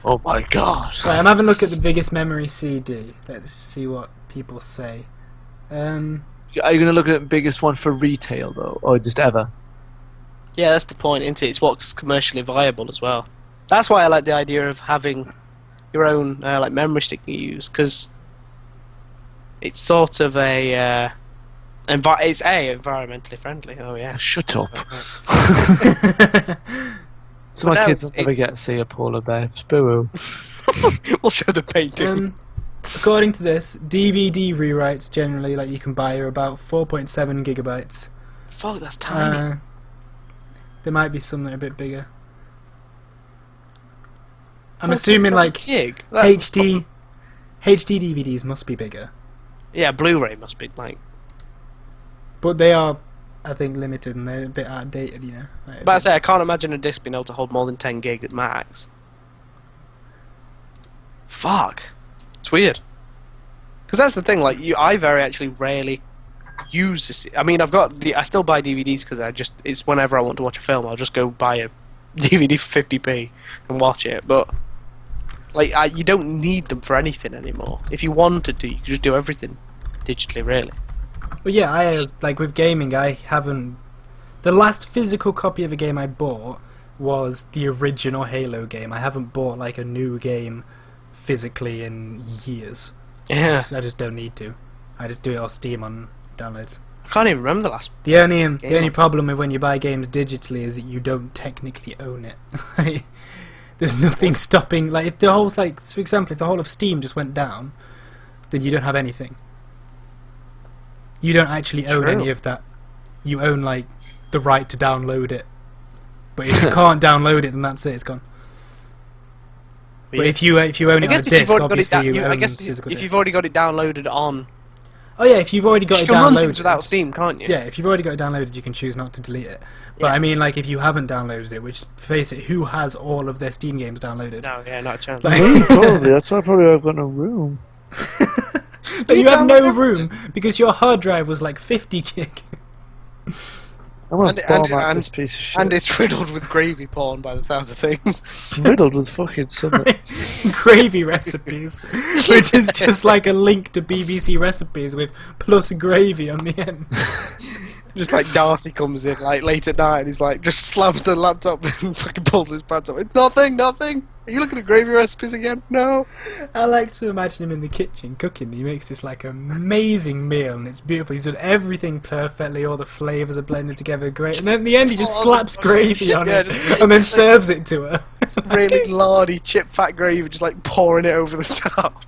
Speaker 2: Oh my god.
Speaker 1: Right, I'm having a look at the biggest memory CD. Let's see what people say.
Speaker 2: Are you going to look at the biggest one for retail though, or just ever?
Speaker 3: Yeah, that's the point, isn't it? It's what's commercially viable as well. That's why I like the idea of having your own like memory stick you use, because it's sort of it's environmentally friendly. Oh yeah.
Speaker 2: Shut up. So my kids will never get to see a polar bear. Spoo.
Speaker 3: We'll show the paintings.
Speaker 1: According to this, DVD rewrites generally, like you can buy, are about 4.7 gigabytes.
Speaker 3: Fuck, that's tiny.
Speaker 1: There might be some that are a bit bigger. I'm assuming like HD DVDs must be bigger.
Speaker 3: Yeah, Blu-ray must be like.
Speaker 1: But they are, I think, limited and they're a bit outdated, you know.
Speaker 3: But I say I can't imagine a disc being able to hold more than 10 gig at max. Fuck, it's weird. Because that's the thing. Like I actually rarely use this. I mean, I still buy DVDs because it's whenever I want to watch a film, I'll just go buy a DVD for 50p and watch it. But like, you don't need them for anything anymore. If you wanted to, you could just do everything digitally, really.
Speaker 1: Well, yeah, I like with gaming, I haven't. The last physical copy of a game I bought was the original Halo game. I haven't bought like a new game physically in years.
Speaker 3: Yeah,
Speaker 1: I just don't need to. I just do it off Steam on downloads.
Speaker 3: I can't even remember the last.
Speaker 1: The only problem with when you buy games digitally is that you don't technically own it. There's nothing stopping. Like if the whole, like for example, if the whole of Steam just went down, then you don't have anything. You don't actually own any of that. You own like the right to download it. But if you can't download it, then that's it. It's gone. But if you own it on a disc, obviously you own the physical
Speaker 3: if
Speaker 1: disc.
Speaker 3: you've already got it downloaded on...
Speaker 1: Oh yeah, if you've already got it
Speaker 3: you can run
Speaker 1: downloaded...
Speaker 3: things without Steam, can't you?
Speaker 1: Yeah, if you've already got it downloaded, you can choose not to delete it. But
Speaker 3: Yeah.
Speaker 1: I mean, like, if you haven't downloaded it, which, face it, who has all of their Steam games downloaded?
Speaker 3: No, yeah, not a chance.
Speaker 1: Like-
Speaker 2: Probably. That's why I've got no room.
Speaker 1: But you have no room, because your hard drive was like 50 gig.
Speaker 2: I'm gonna
Speaker 3: And-
Speaker 2: bomb out
Speaker 3: and-
Speaker 2: this piece of shit.
Speaker 3: And it's riddled with gravy porn by the sounds of things.
Speaker 2: riddled with fucking summer.
Speaker 1: Gravy recipes, which is just like a link to BBC recipes with plus gravy on the end.
Speaker 3: Just like Darcy comes in like late at night and he's like just slams the laptop and fucking pulls his pants up. Nothing. Are you looking at gravy recipes again? No.
Speaker 1: I like to imagine him in the kitchen cooking. He makes this like amazing meal and it's beautiful. He's done everything perfectly. All the flavours are blended together great. And then at the end he just slaps gravy on it and then serves it to her.
Speaker 3: Really lardy chip fat gravy, just like pouring it over the top.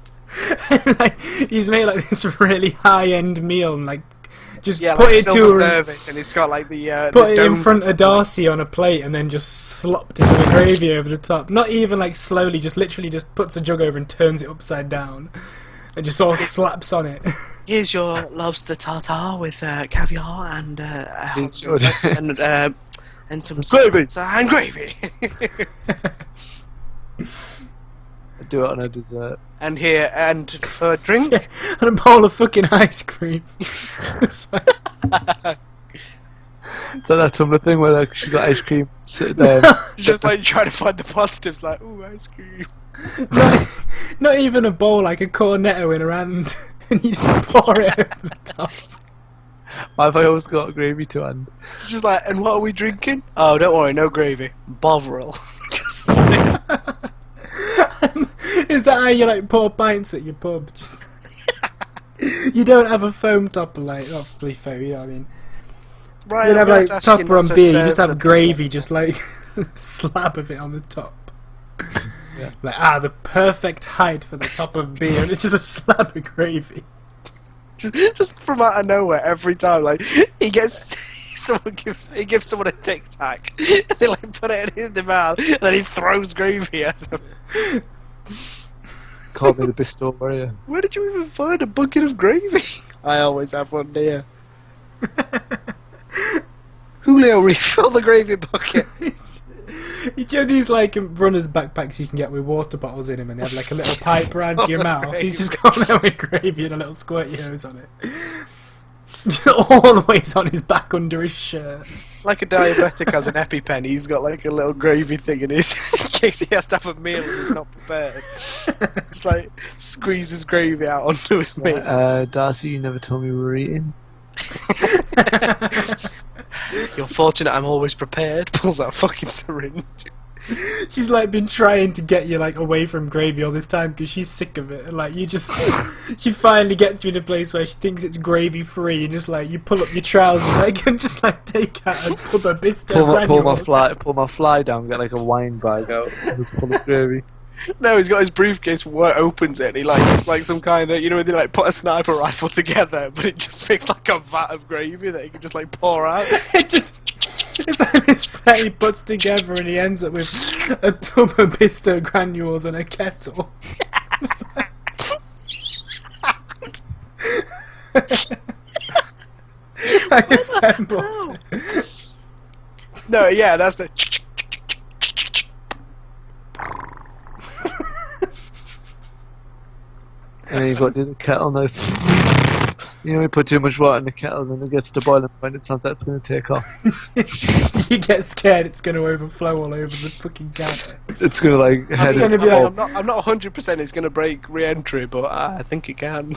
Speaker 1: Like, he's made like this really high-end meal and like just
Speaker 3: Yeah,
Speaker 1: put
Speaker 3: like
Speaker 1: it
Speaker 3: silver
Speaker 1: to her,
Speaker 3: service, and it's got like the
Speaker 1: put
Speaker 3: the
Speaker 1: it in
Speaker 3: domes
Speaker 1: front
Speaker 3: and
Speaker 1: of
Speaker 3: stuff.
Speaker 1: Darcy on a plate and then just slopped it with the gravy over the top. Not even like slowly, just literally just puts a jug over and turns it upside down and just sort of slaps on it.
Speaker 3: Here's your lobster tartare with caviar and
Speaker 2: It's good.
Speaker 3: and some
Speaker 2: Gravy.
Speaker 3: and gravy.
Speaker 2: Do it on a dessert.
Speaker 3: And here, and for drink,
Speaker 1: Yeah, and a bowl of fucking ice cream. It's like-
Speaker 2: It's like that Tumblr thing where like, she got ice cream sitting there.
Speaker 3: just like trying to find the positives, like ooh, ice cream.
Speaker 1: not even a bowl, like a cornetto in her hand, and you just pour it over the top.
Speaker 2: Why have I always got gravy to hand?
Speaker 3: It's just like, and what are we drinking? Oh, don't worry, no gravy. Bovril. Just
Speaker 1: Is that how you like pour pints at your pub? Just you don't have a foam topper, like obviously foam, you know what I mean?
Speaker 3: right.
Speaker 1: You don't have
Speaker 3: I'm
Speaker 1: like
Speaker 3: gonna have to ask you
Speaker 1: topper on
Speaker 3: not to
Speaker 1: beer, you
Speaker 3: serve
Speaker 1: just
Speaker 3: the
Speaker 1: have gravy, just like slab of it on the top.
Speaker 2: Yeah.
Speaker 1: Like the perfect height for the top of beer, and it's just a slab of gravy.
Speaker 3: just from out of nowhere every time. Like he gets, he gives someone a Tic Tac, and they like put it in his mouth, and then he throws gravy at them.
Speaker 2: Call me the Bristol Warrior.
Speaker 3: Where did you even find a bucket of gravy? I always have one near. Julio, refill the gravy bucket.
Speaker 1: You know these like runners' backpacks you can get with water bottles in them, and they have like a little pipe around to your mouth. He's just got there with gravy and a little squirty hose on it. Just always on his back under his shirt.
Speaker 3: Like a diabetic has an EpiPen, he's got like a little gravy thing in his in case he has to have a meal and he's not prepared. Just like squeezes gravy out onto his meal.
Speaker 2: Darcy, you never told me we were eating.
Speaker 3: You're fortunate I'm always prepared. Pulls out a fucking syringe.
Speaker 1: She's like been trying to get you like away from gravy all this time because she's sick of it. And, like you just, she finally gets you in a place where she thinks it's gravy free, and just like you pull up your trousers like and just like take out a tub of Bisto
Speaker 2: Pull my fly down, get like a wine bag out, and just pull up gravy.
Speaker 3: No, he's got his briefcase where it opens it, and he like it's like some kind of, you know, when they like put a sniper rifle together, but it just makes like a vat of gravy that he can just like pour out.
Speaker 1: It just, it's like this set he puts together, and he ends up with a tub of Bisto granules and a kettle. It's like assembles it.
Speaker 3: No, yeah, that's the.
Speaker 2: And then you've got to do the kettle now. You know, we put too much water in the kettle, and then it gets to boiling point, it sounds like it's going to take off.
Speaker 1: You get scared it's going to overflow all over the fucking counter.
Speaker 2: It's going to like head
Speaker 1: gonna
Speaker 2: in.
Speaker 1: be like-
Speaker 3: I'm not 100% it's going to break re-entry, but I think it can.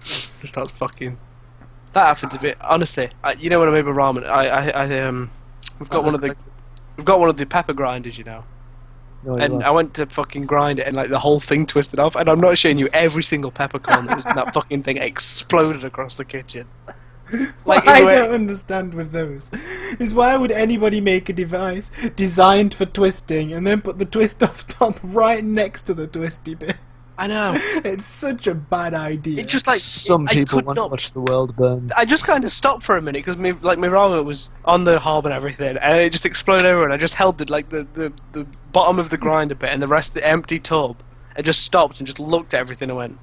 Speaker 3: Just starts fucking. That happened to be honestly. You know when I made my ramen, we've got one of the pepper grinders, you know.
Speaker 2: No,
Speaker 3: And I went to fucking grind it, and like the whole thing twisted off. And I'm not showing you, every single peppercorn that was in that fucking thing exploded across the kitchen. Like
Speaker 1: What I
Speaker 3: in a way-
Speaker 1: don't understand with those is why would anybody make a device designed for twisting and then put the twist off top right next to the twisty bit?
Speaker 3: I know.
Speaker 1: It's such a bad idea.
Speaker 3: It just like
Speaker 2: Some
Speaker 3: I
Speaker 2: people
Speaker 3: could
Speaker 2: want
Speaker 3: not.
Speaker 2: to watch the world burn.
Speaker 3: I just kind of stopped for a minute because my ramen was on the hob and everything, and it just exploded everywhere. And I just held the bottom of the grinder bit and the rest of the empty tub. I just stopped and just looked at everything and went,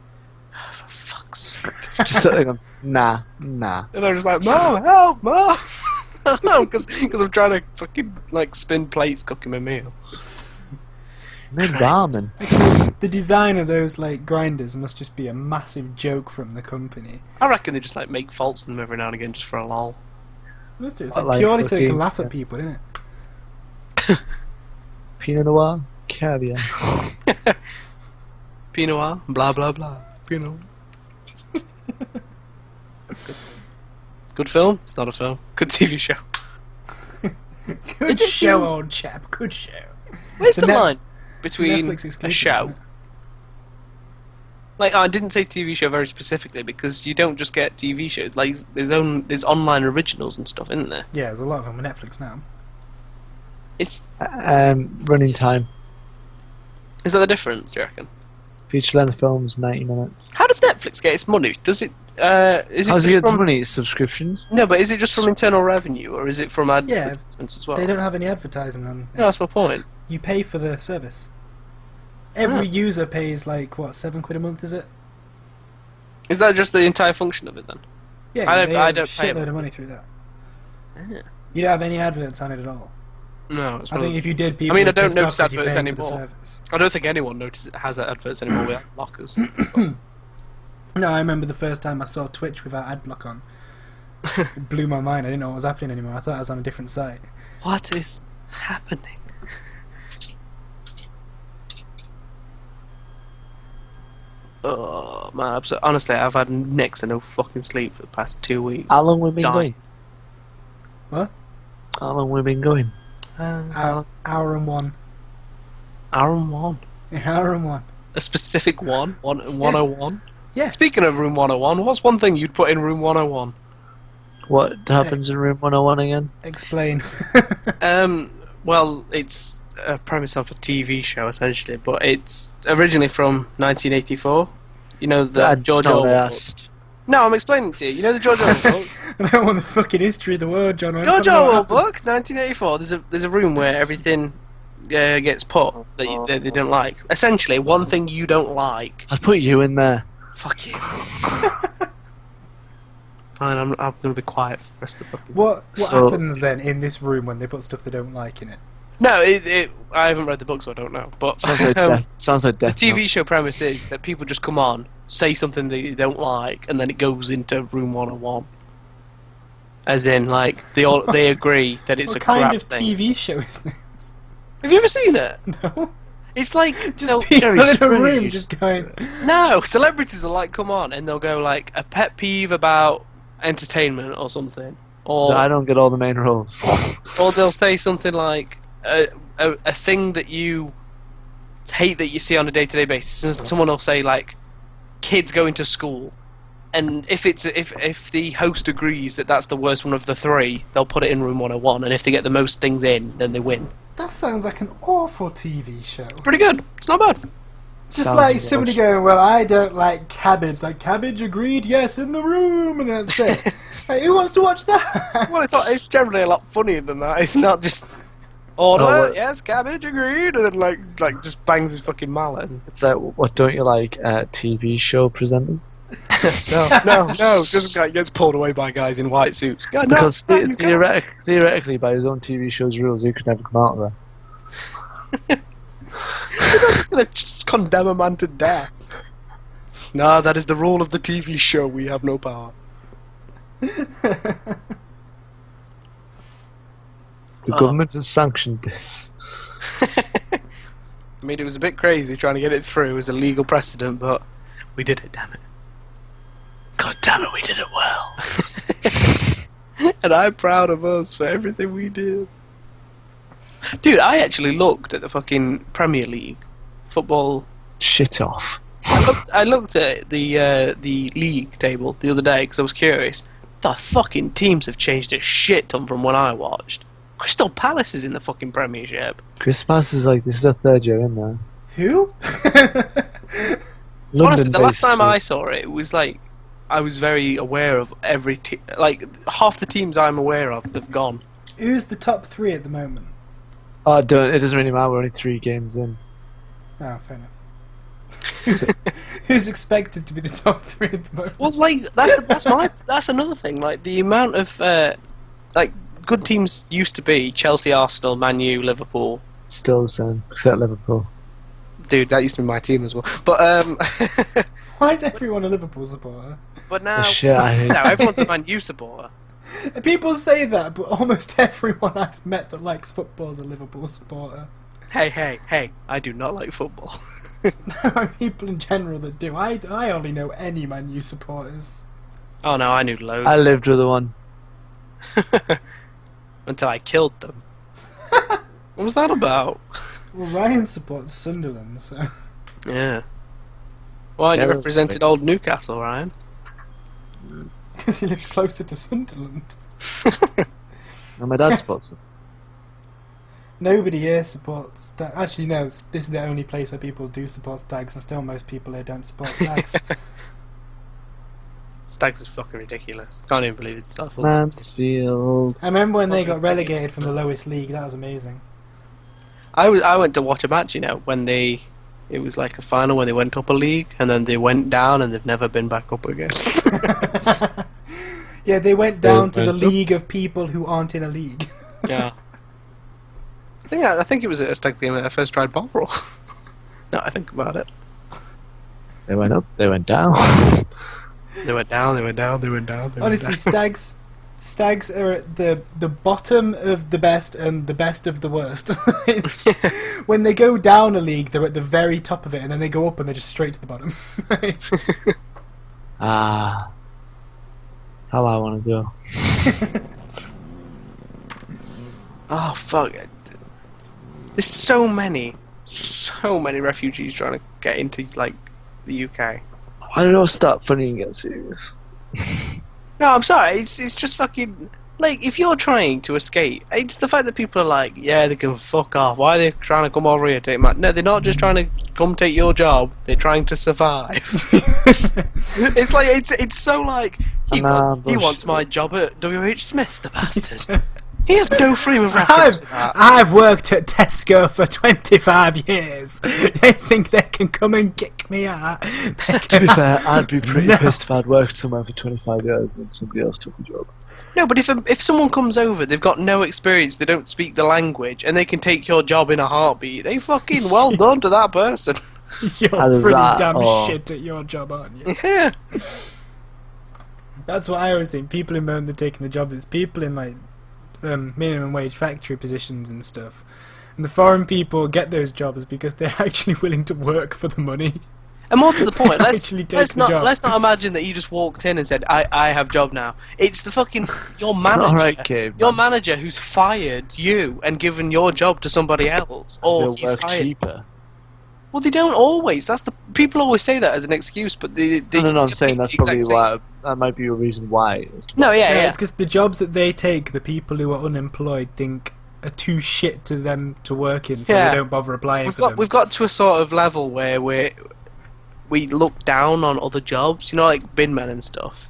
Speaker 3: oh, for fuck's sake.
Speaker 2: Just sitting on, nah.
Speaker 3: And I was just like, Mom, help, Mom! Because I'm trying to fucking like spin plates cooking my meal.
Speaker 2: Made ramen.
Speaker 1: The design of those like grinders must just be a massive joke from the company.
Speaker 3: I reckon they just like make faults in them every now and again just for a lol.
Speaker 1: Must do. It's
Speaker 2: What,
Speaker 1: like
Speaker 2: like
Speaker 1: purely so they can
Speaker 2: cooking,
Speaker 1: laugh at
Speaker 2: yeah.
Speaker 1: people, isn't it?
Speaker 2: Pinot Noir, caviar.
Speaker 3: Pinot Noir, blah blah blah. Pinot. Good film? It's not a film. Good TV show.
Speaker 1: Good
Speaker 3: Is it
Speaker 1: show,
Speaker 3: TV?
Speaker 1: old chap. Good show.
Speaker 3: Where's
Speaker 1: It's a
Speaker 3: the
Speaker 1: Net-
Speaker 3: line between
Speaker 1: Netflix
Speaker 3: a
Speaker 1: exclusive,
Speaker 3: show?
Speaker 1: isn't it?
Speaker 3: Like, I didn't say TV show very specifically because you don't just get TV shows. Like, there's online originals and stuff, isn't there?
Speaker 1: Yeah, there's a lot of them on Netflix now.
Speaker 3: It's
Speaker 2: Running time.
Speaker 3: is that the difference? Do you reckon?
Speaker 2: Feature-length films, 90 minutes.
Speaker 3: How does Netflix get its money? Does it? Is it
Speaker 2: How's
Speaker 3: just
Speaker 2: it get
Speaker 3: from
Speaker 2: money? Subscriptions?
Speaker 3: No, but is it just from internal revenue or is it from
Speaker 1: Yeah,
Speaker 3: advertisements as well?
Speaker 1: They don't have any advertising on.
Speaker 3: No, that's my point.
Speaker 1: You pay for the service. Every user pays like what, £7 a month? Is it?
Speaker 3: Is that just the entire function of it then?
Speaker 1: Yeah,
Speaker 3: I don't-
Speaker 1: they
Speaker 3: I
Speaker 1: earn
Speaker 3: don't
Speaker 1: a
Speaker 3: pay
Speaker 1: shitload
Speaker 3: them.
Speaker 1: of money through that.
Speaker 3: Yeah.
Speaker 1: You don't have any adverts on it at all.
Speaker 3: No, it's
Speaker 1: I think if you did, people.
Speaker 3: I mean, I
Speaker 1: would be
Speaker 3: don't
Speaker 1: pissed off
Speaker 3: notice
Speaker 1: 'cause you're
Speaker 3: adverts
Speaker 1: paying for the
Speaker 3: anymore.
Speaker 1: service.
Speaker 3: I don't think anyone notices has adverts anymore with lockers.
Speaker 1: No, I remember the first time I saw Twitch without adblock on. It blew my mind. I didn't know what was happening anymore. I thought I was on a different site.
Speaker 3: What is happening? Oh man, honestly, I've had next to no fucking sleep for the past 2 weeks.
Speaker 2: How long we been
Speaker 3: Die.
Speaker 2: going?
Speaker 1: What?
Speaker 2: How long we been going?
Speaker 1: Hour and one.
Speaker 3: Hour and one.
Speaker 1: Hour and one.
Speaker 3: A specific one? 101?
Speaker 1: Yeah.
Speaker 3: Speaking of room 101, what's one thing you'd put in room 101?
Speaker 2: What happens in room 101 again?
Speaker 1: Explain.
Speaker 3: Well, it's a premise of a TV show essentially, but it's originally from 1984. You know the
Speaker 2: That's
Speaker 3: George
Speaker 2: not what I
Speaker 3: Orwell book.
Speaker 2: asked.
Speaker 3: No, I'm explaining it to you. You know the George Orwell book?
Speaker 1: I don't want the fucking history of the world, John. I just
Speaker 3: George
Speaker 1: wanna know
Speaker 3: Orwell
Speaker 1: what
Speaker 3: book,
Speaker 1: happens.
Speaker 3: 1984. There's a room where everything gets put that they don't like. Essentially, one thing you don't like.
Speaker 2: I'd put you in there.
Speaker 3: Fuck you. Fine, I'm gonna be quiet for the rest of the fucking.
Speaker 1: What
Speaker 2: So-
Speaker 1: happens then in this room when they put stuff they don't like in it?
Speaker 3: No, I haven't read the book, so I don't know. But
Speaker 2: Sounds like death. Sounds like
Speaker 3: the
Speaker 2: death.
Speaker 3: TV show premise is that people just come on, say something that you don't like, and then it goes into room 101. As in, like they agree that it's
Speaker 1: What
Speaker 3: a
Speaker 1: kind
Speaker 3: crap
Speaker 1: of
Speaker 3: thing.
Speaker 1: TV show is this?
Speaker 3: Have you ever seen it?
Speaker 1: No.
Speaker 3: It's like
Speaker 1: Just
Speaker 3: no,
Speaker 1: people
Speaker 2: Jerry
Speaker 1: in a
Speaker 2: Springer
Speaker 1: room
Speaker 2: used
Speaker 1: just going.
Speaker 3: no celebrities are like come on, and they'll go like a pet peeve about entertainment or something,
Speaker 2: So I don't get all the main roles.
Speaker 3: or they'll say something like a thing that you hate that you see on a day-to-day basis. And someone will say like kids going to school, and if the host agrees that that's the worst one of the three, they'll put it in room 101, and if they get the most things in, then they win.
Speaker 1: That sounds like an awful TV show.
Speaker 3: Pretty good. It's not bad.
Speaker 1: Just
Speaker 2: Sounds
Speaker 1: like
Speaker 2: like
Speaker 1: somebody
Speaker 2: watch.
Speaker 1: going, well, I don't like cabbage. Like, cabbage agreed, yes, in the room, and that's it. Like, who wants to watch that?
Speaker 3: Well, it's generally a lot funnier than that. It's not just order,
Speaker 2: Oh, what-
Speaker 3: yes, cabbage agreed, and then like just bangs his fucking mallet.
Speaker 2: It's like, what don't you like TV show presenters?
Speaker 3: No, just like gets pulled away by guys in white suits. God, no,
Speaker 2: Because
Speaker 3: no, you can't.
Speaker 2: theoretically, by his own TV show's rules, he could never come out of there.
Speaker 3: You're not just gonna just condemn a man to death. No, that is the rule of the TV show. We have no power.
Speaker 2: The
Speaker 3: Oh.
Speaker 2: government has sanctioned this.
Speaker 3: I mean, it was a bit crazy trying to get it through as a legal precedent, but we did it, damn it.
Speaker 2: God damn it, we did it well.
Speaker 3: And I'm proud of us for everything we did. Dude, I actually looked at the fucking Premier League football.
Speaker 2: Shit off.
Speaker 3: I looked at the league table the other day because I was curious. The fucking teams have changed a shit ton from when I watched. Crystal Palace is in the fucking Premiership.
Speaker 2: Christmas is like, this is the third year in there.
Speaker 1: Who?
Speaker 3: Honestly, the last
Speaker 2: London-based
Speaker 3: time
Speaker 2: team.
Speaker 3: I saw it, it was like I was very aware of every team. Like half the teams I'm aware of have gone.
Speaker 1: Who's the top 3 at the moment?
Speaker 2: Oh, it doesn't really matter. We're only 3 games in.
Speaker 1: Oh, fair enough. Who's expected to be the top 3 at the moment?
Speaker 3: Well, like that's another thing. Like the amount of like good teams used to be Chelsea, Arsenal, Man U, Liverpool.
Speaker 2: Still the same, except Liverpool.
Speaker 3: Dude, that used to be my team as well. But
Speaker 1: Why is everyone a Liverpool supporter?
Speaker 3: but now,
Speaker 2: Shit, I hate.
Speaker 3: now everyone's a Man U supporter.
Speaker 1: People say that, but almost everyone I've met that likes football is a Liverpool supporter.
Speaker 3: Hey! I do not like football.
Speaker 1: No, people in general that do. I only know any Man U supporters.
Speaker 3: Oh no, I knew loads.
Speaker 2: I lived with one.
Speaker 3: Until I killed them. What was that about?
Speaker 1: Well, Ryan supports Sunderland, so...
Speaker 3: Yeah. Why aren't you
Speaker 2: Yeah,
Speaker 3: represented old Newcastle, Ryan?
Speaker 1: Because he lives closer to Sunderland.
Speaker 2: And my dad supports them.
Speaker 1: Nobody here supports Stags. Actually, no, this is the only place where people do support Stags, and still most people here don't support Stags.
Speaker 3: Stags is fucking ridiculous. Can't even believe it's awful.
Speaker 2: Mansfield.
Speaker 1: I remember when they got relegated from the lowest league, that was amazing.
Speaker 3: I went to watch a match, when it was like a final when they went up a league, and then they went down, and they've never been back up again.
Speaker 1: Yeah, they went down to the
Speaker 2: went up.
Speaker 1: league of people who aren't in a league.
Speaker 3: Yeah. I think it was a Stag game that I first tried Bovril. Now I think about it.
Speaker 2: They went up. They went down.
Speaker 3: They went down, they went down, they went down, they
Speaker 1: Honestly,
Speaker 3: went down.
Speaker 1: Stags are at the bottom of the best and the best of the worst. When they go down a league, they're at the very top of it, and then they go up and they're just straight to the bottom.
Speaker 2: Ah. That's how I want to go.
Speaker 3: Oh fuck. There's so many refugees trying to get into like the UK.
Speaker 2: Why don't I start funny and get serious?
Speaker 3: No, I'm sorry. It's just fucking like if you're trying to escape, it's the fact that people are like, yeah, they can fuck off. Why are they trying to come over here to take my? No, they're not just trying to come take your job. They're trying to survive. It's like it's so like he wants my job at WH Smith's, the bastard. He has no frame of reference for that.
Speaker 1: I've worked at Tesco for 25 years. They think they can come and kick me out.
Speaker 2: To be fair, I'd be pretty pissed if I'd worked somewhere for 25 years and then somebody else took the job.
Speaker 3: No, but if someone comes over, they've got no experience, they don't speak the language, and they can take your job in a heartbeat, they fucking well done to that person.
Speaker 1: You're
Speaker 2: Either
Speaker 1: pretty
Speaker 2: that
Speaker 1: damn
Speaker 2: or-
Speaker 1: shit at your job, aren't you?
Speaker 3: Yeah.
Speaker 1: That's what I always think. People who moan they're taking the jobs, it's people in like minimum wage factory positions and stuff. And the foreign people get those jobs because they're actually willing to work for the money.
Speaker 3: And more to the point,
Speaker 1: Actually take the job.
Speaker 3: let's not imagine that you just walked in and said, I have job now. It's the fucking your manager,
Speaker 2: Alright, Cave,
Speaker 3: your
Speaker 2: man.
Speaker 3: manager who's fired you and given your job to somebody else, or
Speaker 2: They'll
Speaker 3: he's
Speaker 2: work
Speaker 3: hired.
Speaker 2: cheaper.
Speaker 3: Well, they don't always. That's the people always say that as an excuse, but they
Speaker 2: No, I'm saying that's
Speaker 3: the exact
Speaker 2: probably
Speaker 3: same.
Speaker 2: why. That might be a reason why. as to
Speaker 3: No, yeah,
Speaker 1: Yeah,
Speaker 3: yeah.
Speaker 1: it's because the jobs that they take, the people who are unemployed think are too shit to them to work in, so
Speaker 3: Yeah.
Speaker 1: they don't bother applying
Speaker 3: We've
Speaker 1: for
Speaker 3: got
Speaker 1: them.
Speaker 3: we've got to a sort of level where we look down on other jobs, like bin men and stuff.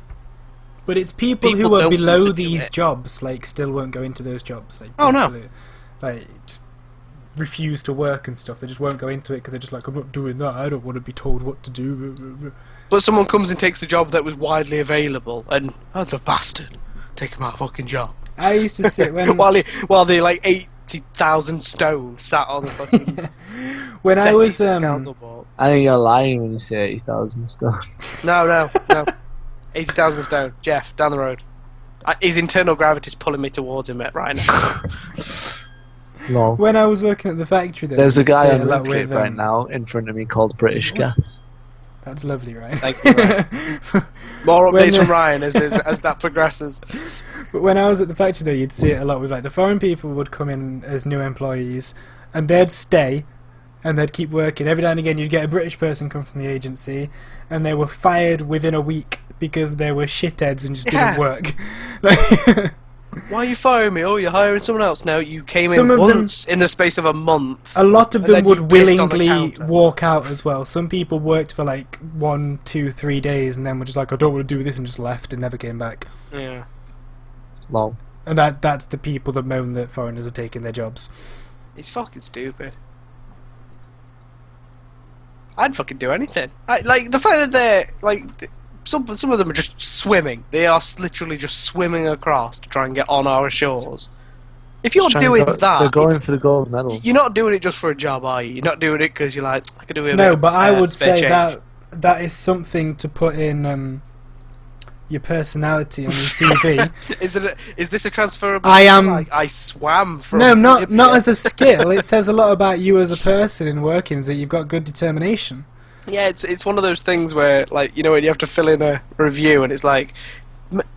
Speaker 1: But it's people
Speaker 3: People
Speaker 1: who are
Speaker 3: don't
Speaker 1: below
Speaker 3: want to do
Speaker 1: these
Speaker 3: it.
Speaker 1: jobs, like, still won't go into those jobs. Like,
Speaker 3: Oh, no.
Speaker 1: people who, like, just refuse to work and stuff. They just won't go into it because they're just like, I'm not doing that. I don't want to be told what to do.
Speaker 3: But someone comes and takes the job that was widely available, and that's a bastard. Take my fucking job.
Speaker 1: I used to sit when
Speaker 3: while they like 80,000 stone sat on the fucking.
Speaker 1: when I was
Speaker 3: council board.
Speaker 2: I think you're lying when you say 80,000 stuff.
Speaker 3: No. 80,000 stone. Jeff, down the road. His internal gravity's pulling me towards him right now.
Speaker 2: Lol.
Speaker 1: when I was working at the factory.
Speaker 2: There's a guy
Speaker 1: sit
Speaker 2: on
Speaker 1: a lot
Speaker 2: Landscape
Speaker 1: with,
Speaker 2: right now in front of me called British Gas.
Speaker 1: That's lovely, right?
Speaker 3: Thank you, Ryan. More
Speaker 1: When,
Speaker 3: updates from Ryan as that progresses.
Speaker 1: But when I was at the factory, though, you'd see it a lot with like the foreign people would come in as new employees, and they'd stay, and they'd keep working. Every now and again, you'd get a British person come from the agency, and they were fired within a week because they were shitheads and just
Speaker 3: Yeah.
Speaker 1: didn't work.
Speaker 3: Why are you firing me? Oh, you're hiring someone else now. You came
Speaker 1: Some
Speaker 3: in
Speaker 1: of them-
Speaker 3: once in the space of a month.
Speaker 1: A lot of
Speaker 3: And
Speaker 1: them
Speaker 3: then you
Speaker 1: would
Speaker 3: pissed on the
Speaker 1: willingly
Speaker 3: counter.
Speaker 1: walk out as well. Some people worked for like 1, 2, 3 days and then were just like, I don't want to do this, and just left and never came back.
Speaker 3: Yeah.
Speaker 2: Lol.
Speaker 1: And that's the people that moan that foreigners are taking their jobs.
Speaker 3: It's fucking stupid. I'd fucking do anything. Like the fact that they're like some of them are just swimming. They are literally just swimming across to try and get on our shores. If you're doing that,
Speaker 2: they're going
Speaker 3: it's-
Speaker 2: for the gold medal.
Speaker 3: you're not doing it just for a job, are you? You're not doing it because you're like, I could do it.
Speaker 1: No, but I would say
Speaker 3: change.
Speaker 1: that is something to put in your personality on your CV.
Speaker 3: Is this a transferable?
Speaker 1: I
Speaker 3: skill?
Speaker 1: am-
Speaker 3: Like, I swam from.
Speaker 1: No, not
Speaker 3: Libya.
Speaker 1: as a skill. It says a lot about you as a person in workings that you've got good determination.
Speaker 3: Yeah, it's one of those things where, like, you know, when you have to fill in a review and it's like,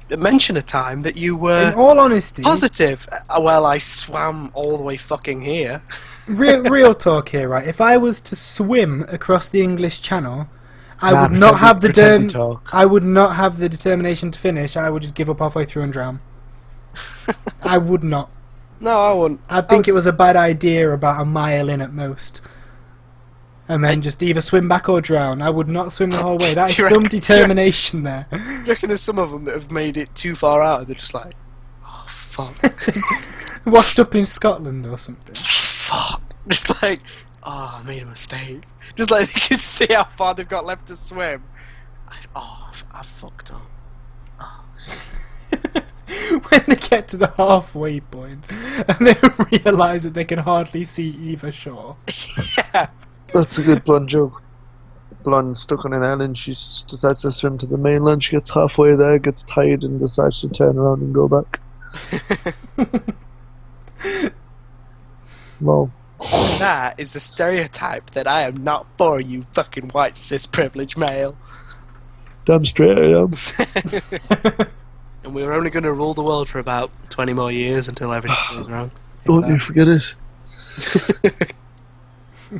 Speaker 3: mention a time that you were
Speaker 1: In all honesty,
Speaker 3: positive. Well, I swam all the way fucking here.
Speaker 1: real talk here, right? If I was to swim across the English Channel, I
Speaker 2: Nah,
Speaker 1: would not have the
Speaker 2: pretend to talk.
Speaker 1: I would not have the determination to finish. I would just give up halfway through and drown. I would not.
Speaker 3: No, I wouldn't.
Speaker 1: I think it was a bad idea about a mile in at most. And then just either swim back or drown. I would not swim the whole way. That is
Speaker 3: Do you
Speaker 1: some
Speaker 3: reckon-
Speaker 1: determination there.
Speaker 3: Do you reckon there's some of them that have made it too far out and they're just like, oh, fuck.
Speaker 1: Washed up in Scotland or something.
Speaker 3: Fuck. Just like, oh, I made a mistake. Just like they can see how far they've got left to swim. I fucked up.
Speaker 1: When they get to the halfway point and they realise that they can hardly see either shore.
Speaker 3: Yeah.
Speaker 2: That's a good blonde joke. Blonde stuck on an island, she decides to swim to the mainland, she gets halfway there, gets tired and decides to turn around and go back. Well,
Speaker 3: That is the stereotype that I am not for you fucking white cis privileged male.
Speaker 2: damn straight I am.
Speaker 3: And we're only going to rule the world for about 20 more years until everything goes wrong.
Speaker 2: Don't you forget it.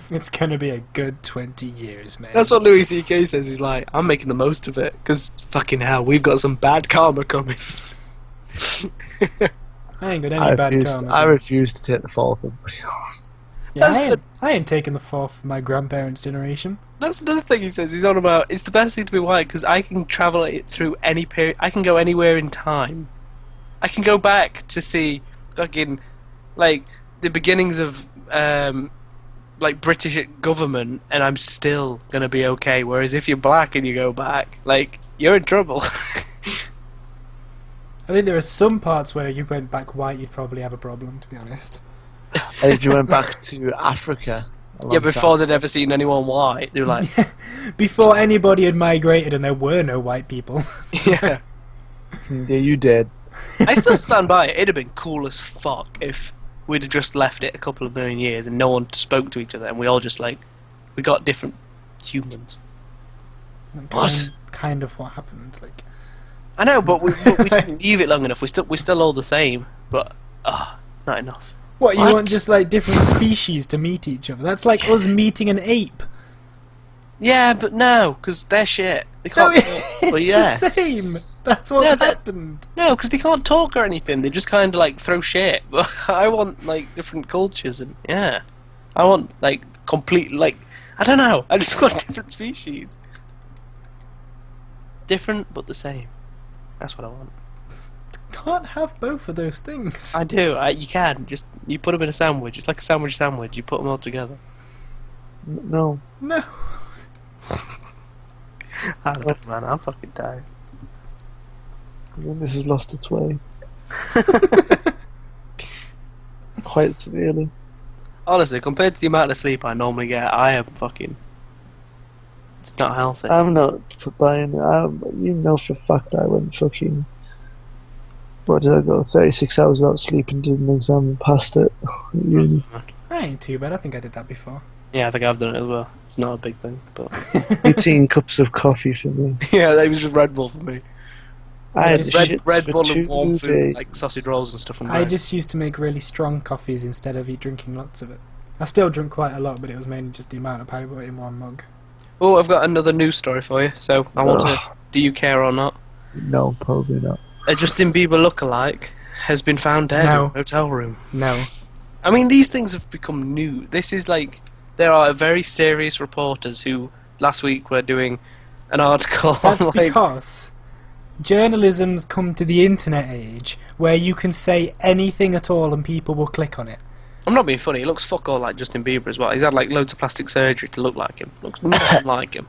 Speaker 1: It's gonna be a good 20 years, man.
Speaker 3: That's what Louis C.K. says. He's like, I'm making the most of it because fucking hell, we've got some bad karma coming.
Speaker 1: I ain't got any bad karma.
Speaker 2: I refuse to take the fall for everybody else.
Speaker 1: Yeah,
Speaker 3: That's
Speaker 1: I ain't taking the fall from my grandparents' generation.
Speaker 3: That's another thing he says. He's on about it's the best thing to be white because I can travel it through any period. I can go anywhere in time. I can go back to see fucking like the beginnings of like British government, and I'm still gonna be okay. Whereas if you're black and you go back, like you're in trouble.
Speaker 1: I think there are some parts where you went back white, you'd probably have a problem, to be honest.
Speaker 2: And if you went back to Africa,
Speaker 3: Yeah, before they'd ever seen anyone white, they were like,
Speaker 1: Before anybody had migrated and there were no white people.
Speaker 3: yeah.
Speaker 2: yeah, you did.
Speaker 3: I still stand by it. It'd have been cool as fuck if we'd have just left it a couple of million years and no one spoke to each other and we all just like we got different humans.
Speaker 1: Kind of what happened. Like,
Speaker 3: I know, but we didn't leave it long enough. We're still all the same, but not enough.
Speaker 1: what, you
Speaker 2: What?
Speaker 1: want just like different species to meet each other? That's like us meeting an ape.
Speaker 3: Yeah, but no, because they're shit. They
Speaker 1: No,
Speaker 3: can't.
Speaker 1: it's
Speaker 2: Well, yeah.
Speaker 1: the same. That's what
Speaker 3: Yeah, that-
Speaker 1: happened.
Speaker 3: No, because they can't talk or anything. They just kind of like throw shit. But I want like different cultures and yeah, I want like complete like I don't know. I just want different species. Different but the same. That's what I want.
Speaker 1: Can't have both of those things.
Speaker 3: I do. You can just you put them in a sandwich. It's like a sandwich. You put them all together.
Speaker 2: No.
Speaker 1: No.
Speaker 3: I don't know, man. I'm fucking tired.
Speaker 2: This has lost its way. Quite severely.
Speaker 3: Honestly, compared to the amount of sleep I normally get, I am fucking. It's not healthy.
Speaker 2: I'm not buying it. You know for a fact I went fucking. What did I go? 36 hours without sleep and did an exam and passed it. Uni.
Speaker 1: That ain't too bad. I think I did that before.
Speaker 3: Yeah, I think I've done it as well. It's not a big thing, but
Speaker 2: 18 cups of coffee for me.
Speaker 3: yeah, that was just Red Bull for me.
Speaker 2: I had
Speaker 1: just
Speaker 2: shits
Speaker 3: Red
Speaker 2: for
Speaker 3: Bull
Speaker 2: 2
Speaker 3: and warm food,
Speaker 2: days.
Speaker 3: like sausage rolls and stuff. And
Speaker 1: I just used to make really strong coffees instead of drinking lots of it. I still drink quite a lot, but it was mainly just the amount of powder in one mug.
Speaker 3: Oh, I've got another news story for you. So I want to. Do you care or not?
Speaker 2: No, probably not.
Speaker 3: A Justin Bieber lookalike has been found dead in a hotel room.
Speaker 1: No.
Speaker 3: I mean, these things have become new. This is like, there are very serious reporters who last week were doing an article.
Speaker 1: That's
Speaker 3: like,
Speaker 1: because journalism's come to the internet age where you can say anything at all and people will click on it.
Speaker 3: I'm not being funny. He looks fuck all like Justin Bieber as well. He's had like loads of plastic surgery to look like him. Looks nothing like him.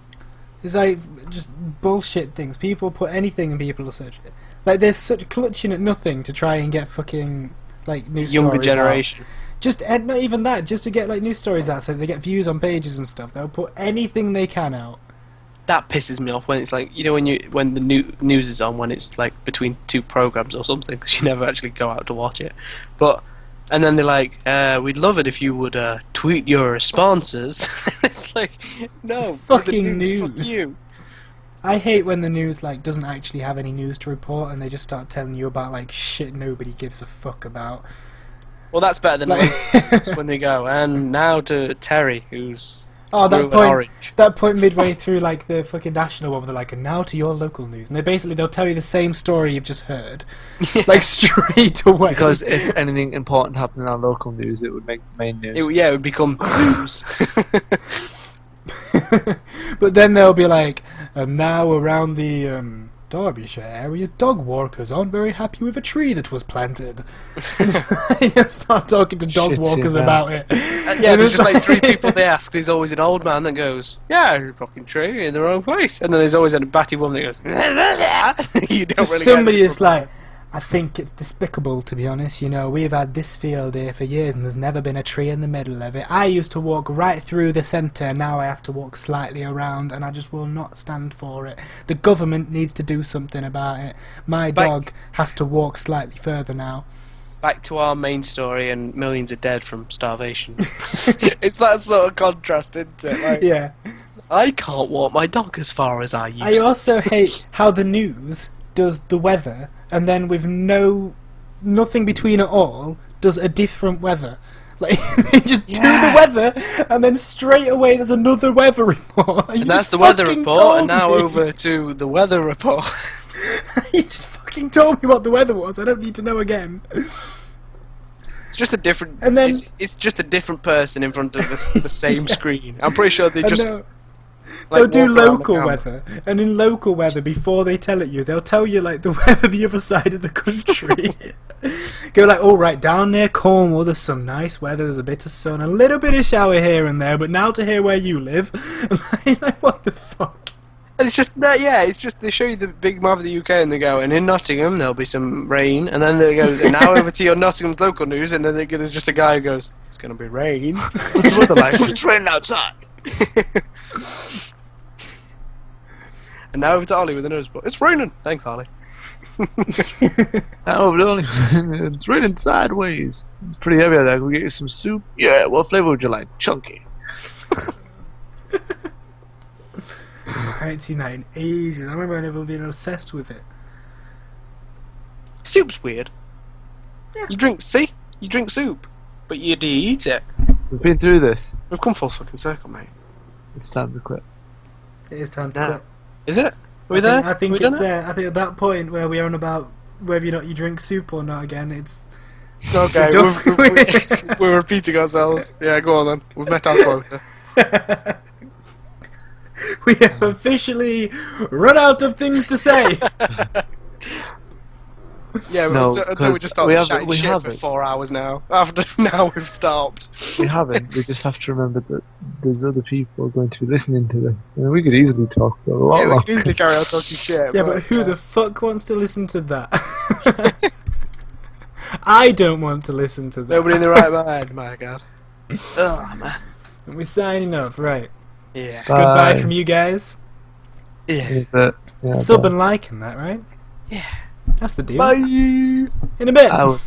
Speaker 1: It's like just bullshit things. People put anything and people will search it. Like they're such clutching at nothing to try and get fucking like news
Speaker 3: Younger
Speaker 1: stories
Speaker 3: generation.
Speaker 1: out. Just not even that. Just to get like news stories out, so they get views on pages and stuff. They'll put anything they can out.
Speaker 3: That pisses me off when it's like, you know, when the news is on, when it's like between two programs or something, because you never actually go out to watch it. And then they're like, we'd love it if you would tweet your responses. It's like, no,
Speaker 1: fucking news.
Speaker 3: Fuck you.
Speaker 1: I hate when the news like doesn't actually have any news to report and they just start telling you about like shit nobody gives a fuck about.
Speaker 3: Well, that's better than when they go, and now to Terry, who's
Speaker 1: that point midway through like the fucking national one, they're like, and now to your local news, and they'll tell you the same story you've just heard, like straight away.
Speaker 2: Because if anything important happened in our local news, it would make the main news.
Speaker 3: It would become news.
Speaker 1: But then they'll be like, and now around the Derbyshire area, dog walkers aren't very happy with a tree that was planted. You start talking to dog walkers about it.
Speaker 3: Yeah, there's just like three people they ask. There's always an old man that goes, yeah, there's a fucking tree in the wrong place. And then there's always a batty woman that goes, you don't
Speaker 1: just
Speaker 3: really
Speaker 1: somebody is like, I think it's despicable, to be honest. You know, we've had this field here for years and there's never been a tree in the middle of it. I used to walk right through the centre, now I have to walk slightly around, and I just will not stand for it. The government needs to do something about it. My dog has to walk slightly further now.
Speaker 3: Back to our main story, and millions are dead from starvation. It's that sort of contrast, isn't it? Like,
Speaker 1: yeah.
Speaker 3: I can't walk my dog as far as I used to.
Speaker 1: I also hate how the news does the weather, and then with nothing between it all, does a different weather. Like, they just do the weather, and then straight away there's another weather report.
Speaker 3: And that's the weather report, and now over to the weather report.
Speaker 1: You just fucking told me what the weather was, I don't need to know again.
Speaker 3: It's just a different...
Speaker 1: And then,
Speaker 3: it's just a different person in front of the same screen. I'm pretty sure they just...
Speaker 1: They'll do local weather, and in local weather, before they tell it you, they'll tell you like the weather the other side of the country. Go like, oh right, down near Cornwall there's some nice weather, there's a bit of sun, a little bit of shower here and there, but now to hear where you live, like what the fuck?
Speaker 3: It's just that, yeah, it's just they show you the big map of the UK and they go, and in Nottingham there'll be some rain, and then they goes, and now over to your Nottingham local news, and then there's just a guy who goes, it's going to be rain.
Speaker 2: What's the weather like? It's raining outside.
Speaker 3: And now over to Ollie with a nose report. It's raining. Thanks, Ollie.
Speaker 2: It's raining sideways. It's pretty heavy out there. Can we get you some soup? Yeah, what flavour would you like? Chunky.
Speaker 1: I haven't seen that in ages. I remember I never been obsessed with it.
Speaker 3: Soup's weird.
Speaker 1: Yeah.
Speaker 3: You drink soup, but you do eat it.
Speaker 2: We've been through this.
Speaker 3: We've come full fucking circle, mate.
Speaker 2: It's time to quit.
Speaker 1: It is time to quit.
Speaker 3: Is it? Are we there?
Speaker 1: I think it's there. I think at that point where we're on about whether or not you drink soup or not again, it's...
Speaker 3: Okay, we're repeating ourselves. Yeah, go on then. We've met our quota.
Speaker 1: We have officially run out of things to say.
Speaker 3: Yeah, until we just start chatting shit for 4 hours now. After now we've stopped.
Speaker 2: We haven't. We just have to remember that there's other people going to be listening to this. I mean, we could easily talk for a lot longer.
Speaker 3: We could easily carry on talking shit.
Speaker 1: Yeah, but who the fuck wants to listen to that? I don't want to listen to that.
Speaker 3: Nobody in the right mind, my god. Oh, man.
Speaker 1: And we're signing off, right?
Speaker 3: Yeah.
Speaker 2: Bye.
Speaker 1: Goodbye from you guys.
Speaker 3: Yeah.
Speaker 2: Yeah,
Speaker 1: Sub and like and that, right?
Speaker 3: Yeah.
Speaker 1: That's the deal.
Speaker 3: Bye.
Speaker 1: In a bit.
Speaker 2: Out.